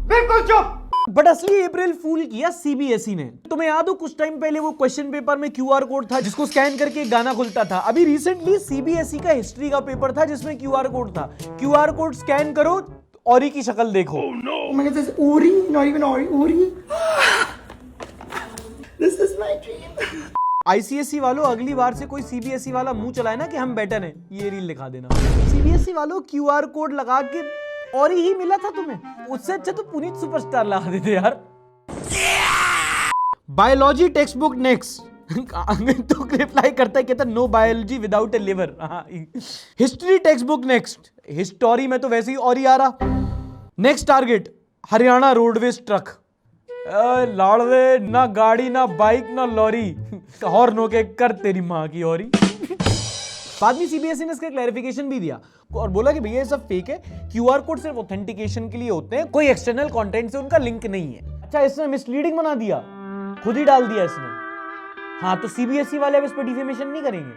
Speaker 1: बिल्कुल चुप। बट असली अप्रैल फूल किया सीबीएसई ने। तुम्हें याद हो कुछ टाइम पहले वो क्वेश्चन पेपर में क्यूआर कोड था जिसको स्कैन करके एक गाना खुलता था। अभी रिसेंटली सीबीएसई का हिस्ट्री का पेपर था जिसमें क्यूआर कोड था। क्यूआर कोड स्कैन करो, औरी की शक्ल देखो। आईसीएसई वालों, अगली बार से कोई सीबीएसई वाला मुंह चलाए ना कि हम बेटर हैं, ये रील दिखा देना। सीबीएसई वालों, क्यूआर कोड लगा के और ही मिला था तुम्हें, उससे अच्छा तो पुनीत सुपरस्टार लगा देते यार। Biology textbook next. तो रिप्लाई करता है, कहता no biology without a liver. History textbook next. History में तो वैसे ही और ही आ रहा। Next target Haryana roadways truck. लाड़वे, ना गाड़ी ना बाइक ना लॉरी, हॉर्न होके कर तेरी माँ की औरी। बाद में सीबीएसई ने इसका क्लैरिफिकेशन भी दिया और बोला कि भैया ये सब फेक है, क्यूआर कोड सिर्फ ऑथेंटिकेशन के लिए होते हैं, कोई एक्सटर्नल कंटेंट से उनका लिंक नहीं है। अच्छा, इसने मिसलीडिंग बना दिया, खुद ही डाल दिया इसने। हाँ, तो सीबीएसई वाले अब इस पर डिफेमेशन नहीं करेंगे।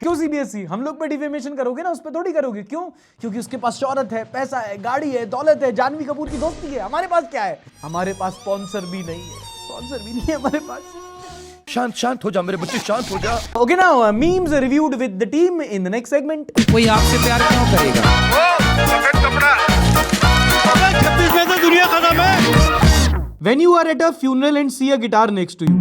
Speaker 1: क्यों सीबीएसई? हम लोग पे डिफेमेशन करोगे ना, उस पर थोड़ी करोगे। क्यों? क्योंकि उसके पास शौहरत है, पैसा है, गाड़ी है, दौलत है, जानवी कपूर की दोस्ती है। हमारे पास क्या है? हमारे पास स्पॉन्सर भी नहीं है, स्पॉन्सर भी नहीं है हमारे पास।
Speaker 2: शांत हो जा मेरे बच्चे, शांत हो जा।
Speaker 1: Okay, now memes reviewed with the team in the next segment.
Speaker 8: कोई आपसे प्यार क्यों करेगा?
Speaker 2: दुनिया खत्म है।
Speaker 1: When you are at a funeral and see a guitar next to you.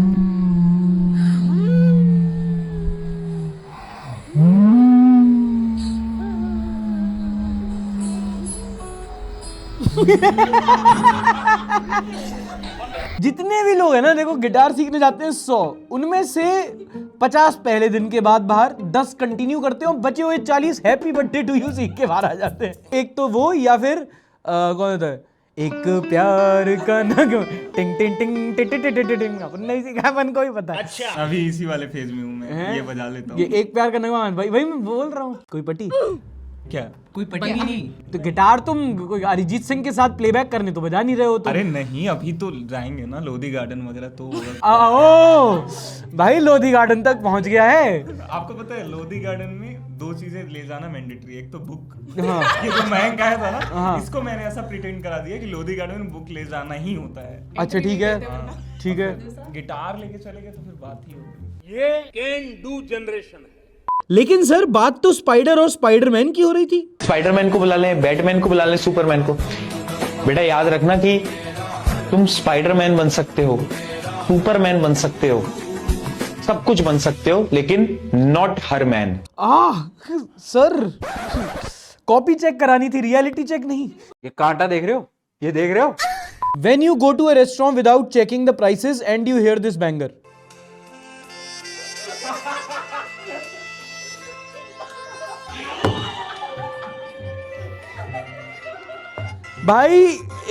Speaker 1: जितने भी लोग हैं ना, देखो गिटार सीखने जाते हैं 100, उनमें से 50 पहले दिन के बाद बाहर, 10 कंटिन्यू करते हो, बचे हुए 40 हैप्पी बर्थडे टू यू सीख के बाहर आ जाते हैं। एक तो वो, या फिर कौन होता है, एक प्यार का नगमा, टिंग टिंग टिंग टिंग टिंग टिंग टिंग। अपन नहीं सीखा, अपन को ही पता है।
Speaker 13: अच्छा, अभी इसी वाले फेज में हूँ मैं, ये बजा लेता हूँ।
Speaker 1: ये एक प्यार का नगमा, भाई वही मैं बोल रहा हूँ। कोई पटी
Speaker 13: क्या? कोई पटी नहीं।
Speaker 1: तो गिटार तुम कोई अरिजीत सिंह के साथ प्लेबैक करने तो बजा नहीं रहे हो तो?
Speaker 13: अरे नहीं, अभी तो जाएंगे ना लोधी गार्डन वगैरह तो।
Speaker 1: ओ भाई, लोधी गार्डन तक पहुंच गया है।
Speaker 13: आपको पता है लोधी गार्डन में 2 चीजें ले जाना मैंडेटरी। एक तो बुक,
Speaker 1: हाँ।
Speaker 13: ये जो महंग आया था ना,
Speaker 1: हाँ।
Speaker 13: इसको मैंने ऐसा प्रिटेंड करा दिया कि लोधी गार्डन में बुक ले जाना ही होता है।
Speaker 1: अच्छा ठीक है, ठीक है।
Speaker 13: गिटार लेके चले गए तो फिर बात ही होगी।
Speaker 2: ये कैन डू जनरेशन है।
Speaker 1: लेकिन सर बात तो स्पाइडर और स्पाइडरमैन की हो रही थी।
Speaker 14: स्पाइडरमैन को बुला लें, बैटमैन को बुला लें, सुपरमैन को। बेटा याद रखना कि तुम स्पाइडरमैन बन सकते हो, सुपरमैन बन सकते हो, सब कुछ बन सकते हो, लेकिन नॉट हर मैन।
Speaker 1: सर कॉपी चेक करानी थी, रियलिटी चेक नहीं।
Speaker 3: ये कांटा देख रहे हो? ये देख रहे हो?
Speaker 1: When you go to a restaurant without checking the prices and you hear this banger. भाई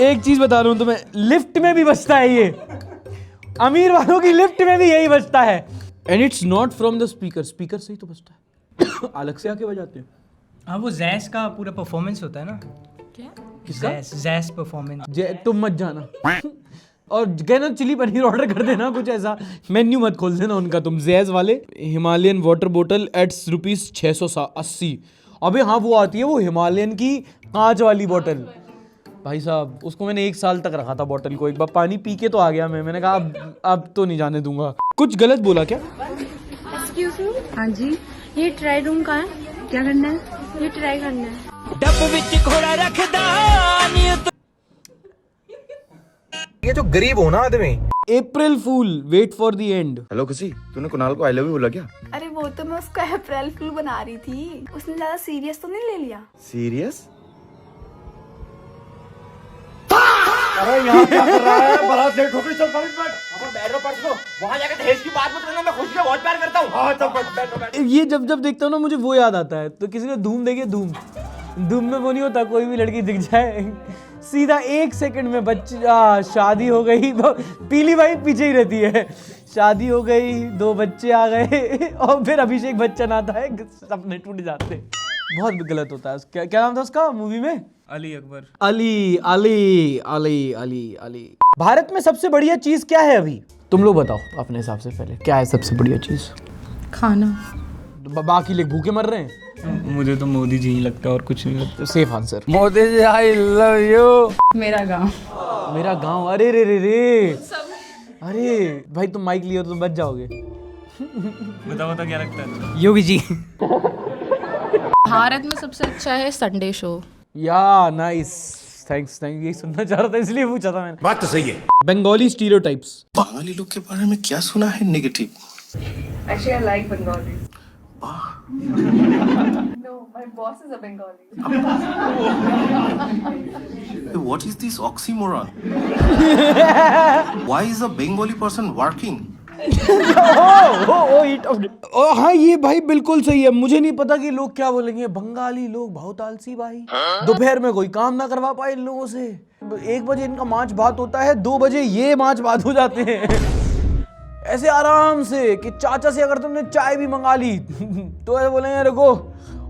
Speaker 1: एक चीज बता रहा हूं तुम्हें, लिफ्ट में भी बजता है ये। अमीर वालों की लिफ्ट में भी यही बजता है। And it's not from the speaker, speaker से ही तो बजता है। अलग से आके बजाते हैं।
Speaker 8: हाँ वो जैस का पूरा परफॉर्मेंस होता है ना।
Speaker 1: किसका?
Speaker 8: जैस परफॉर्मेंस।
Speaker 1: तुम मत जाना और कहना चिली पनीर ऑर्डर कर देना, कुछ ऐसा मेन्यू मत खोल देना उनका तुम। जैज वाले हिमालयन वाटर बोतल एट ₹680। अबे हाँ वो आती है वो हिमालयन की कांच वाली बोतल। भाई साहब उसको मैंने 1 साल तक रखा था बोतल को, एक बार पानी पी के तो आ गया मैंने कहा अब तो नहीं जाने दूंगा। कुछ गलत बोला क्या?
Speaker 15: Excuse me. हाँ जी, ये ट्राई रूम का है, क्या करना है? ये ट्राई करना है।
Speaker 8: डब विच घोड़ा रखदा
Speaker 3: ये जो गरीब हो ना आदमी।
Speaker 1: April fool, wait for the end.
Speaker 12: Hello Khushi, तूने कुणाल को आई लव यू बोला क्या?
Speaker 15: अरे वो तो मैं उसका अप्रैल फूल बना रही थी, उसने ज्यादा सीरियस तो नहीं ले लिया।
Speaker 12: सीरियस?
Speaker 2: अरे यहाँ क्या कर रहा है? बारात लेट हो गई, चल बैठ। बैठ लो पढ़ लो, वहाँ जाकर दहेज की बात मत करना, मैं खुशी का बहुत प्यार करता हूँ। हाँ चल बैठ।
Speaker 1: ये जब जब देखता हूँ ना मुझे वो याद आता है। तो किसी ने धूम देखी? धूम में वो नहीं होता, कोई भी लड़की दिख जाए सीधा 1 सेकंड में बच्चा शादी हो गई, तो पीली वाइफ पीछे ही रहती है, शादी हो गई, 2 बच्चे आ गए और फिर अभिषेक बच्चन आता है, सपने टूट जाते। बहुत गलत होता है। क्या नाम था उसका मूवी में?
Speaker 8: अली अकबर।
Speaker 1: अली अली अली अली अली। भारत में सबसे बढ़िया चीज क्या है अभी? तुम लोग बताओ अपने हिसाब से पहले, क्या है सबसे बढ़िया चीज?
Speaker 15: खाना।
Speaker 1: बाकी लोग भूखे मर रहे हैं।
Speaker 8: मुझे तो मोदी जी ही लगता है और कुछ नहीं लगता।
Speaker 1: Safe answer.
Speaker 8: Modi ji I love you.
Speaker 15: मेरा गाँव।
Speaker 1: मेरा गांव। अरे रे अरे भाई तुम माइक लियो तो बच जाओगे।
Speaker 8: बताओ क्या लगता है? योगी जी।
Speaker 15: भारत में सबसे अच्छा है संडे शो।
Speaker 1: या नाइस, थैंक्स यही सुनना चाह रहा था इसलिए पूछा था मैंने।
Speaker 2: बात तो सही है।
Speaker 1: बंगाली स्टीरियोटाइप्स।
Speaker 2: बंगाली लोग के बारे में क्या सुना है negative?
Speaker 15: Actually, I like Bengali. No, my boss is a Bengali.
Speaker 2: What is this oxymoron? Why is a Bengali person working?
Speaker 1: हाँ ये भाई बिल्कुल सही है। मुझे नहीं पता कि लोग क्या बोलेंगे। बंगाली लोग बहुत आलसी भाई। दोपहर में कोई काम ना करवा पाए इन लोगों से। 1 बजे इनका मांच भात होता है, 2 बजे ये मांच भात हो जाते हैं ऐसे आराम से कि चाचा से अगर तुमने चाय भी मंगा ली तो ऐसे बोलेंगे रुको,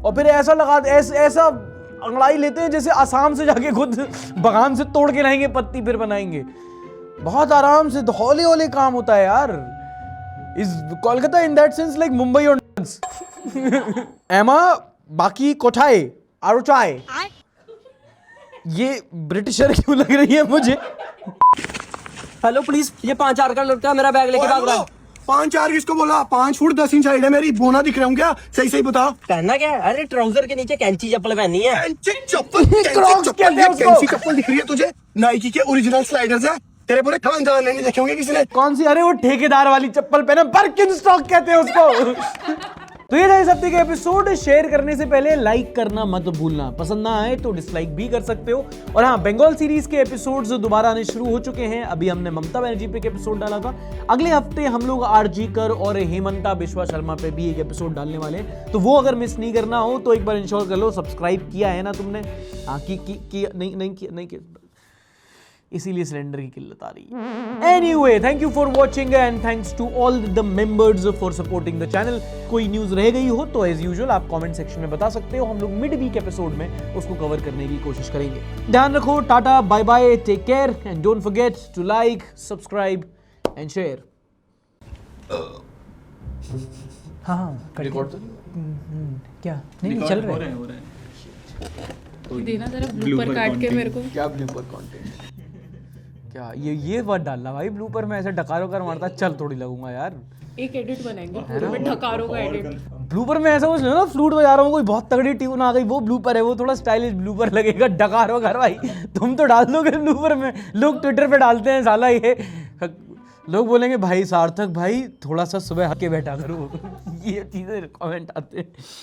Speaker 1: और फिर ऐसा लगा ऐसा अंगड़ाई लेते हैं जैसे आसाम से जाके खुद बगान से तोड़ के लाएंगे, पत्ती फिर बनाएंगे। बहुत आराम से हौले काम होता है यार। Is Kolkata in that sense like Mumbai और एमा बाकी कोठाए आरो चाय। ये ब्रिटिशर क्यों लग रही है मुझे?
Speaker 8: हेलो प्लीज, ये 5-4 का लड़का मेरा बैग लेके भाग रहा है।
Speaker 2: 5-4 किसको बोला? 5 फुट 10 इंच हाइट है मेरी। बोना दिख रहा हूँ क्या? सही बता।
Speaker 8: पहनना क्या है? अरे ट्राउजर के नीचे कैंची चप्पल पहनी है।
Speaker 2: चप्पल दिख रही है तुझे? नाइकी के ओरिजिनल स्लाइडर्स है। तेरे पूरे खानदान नहीं देखे होंगे किसी ने।
Speaker 1: कौन सी? अरे वो ठेकेदार वाली चप्पल पहना, बर्किनस्टॉक कहते हैं उसको। तो ये था इस हफ्ते का एपिसोड। शेयर करने से पहले लाइक करना मत भूलना। पसंद ना आए तो डिसलाइक भी कर सकते हो। और हाँ, बंगाल सीरीज के एपिसोड्स दोबारा आने शुरू हो चुके हैं। अभी हमने ममता बनर्जी पे एक एपिसोड डाला था। अगले हफ्ते हम लोग आरजी कर और हेमंता बिश्वा शर्मा पे भी एक एपिसोड डालने वाले हैं। तो वो अगर मिस नहीं करना हो तो एक बार इंश्योर कर लो सब्सक्राइब किया है ना तुमने। हाँ नहीं किया इसीलिए सिलेंडर की किल्लत आ रही है। Anyway, thank you for watching and thanks to all the members for supporting the channel. कोई न्यूज रह गई हो तो एज यूजुअल आप कमेंट सेक्शन में बता सकते हो। हम लोग मिड वीक एपिसोड में उसको कवर करने की कोशिश करेंगे। ध्यान रखो, tata, bye bye, take care and don't forget to like, subscribe and share. हाँ रिकॉर्ड तो क्या नहीं चल रहा है।
Speaker 15: देना जरा ब्लूपर काट के मेरे को।
Speaker 1: क्या ब्लूपर कंटेंट? क्या ये वर्ड डालना भाई ब्लूपर में? ऐसे डकारों कर मारता चल थोड़ी लगूंगा यार।
Speaker 15: एक एडिट बनाएंगे पूरे में ढकारों का एडिट।
Speaker 1: ब्लूपर में ऐसा कुछ नहीं ना, फ्लूट बजा रहा हूँ, कोई बहुत तगड़ी ट्यून आ गई, वो ब्लूपर है। वो थोड़ा स्टाइलिश ब्लूपर लगेगा। डकारों कर भाई, तुम तो डाल दोगे ब्लूपर में। लोग ट्विटर पे डालते हैं साला ये। लोग बोलेंगे भाई सार्थक भाई थोड़ा सा सुबह हक के बैठा करो। ये चीजें कमेंट आते हैं।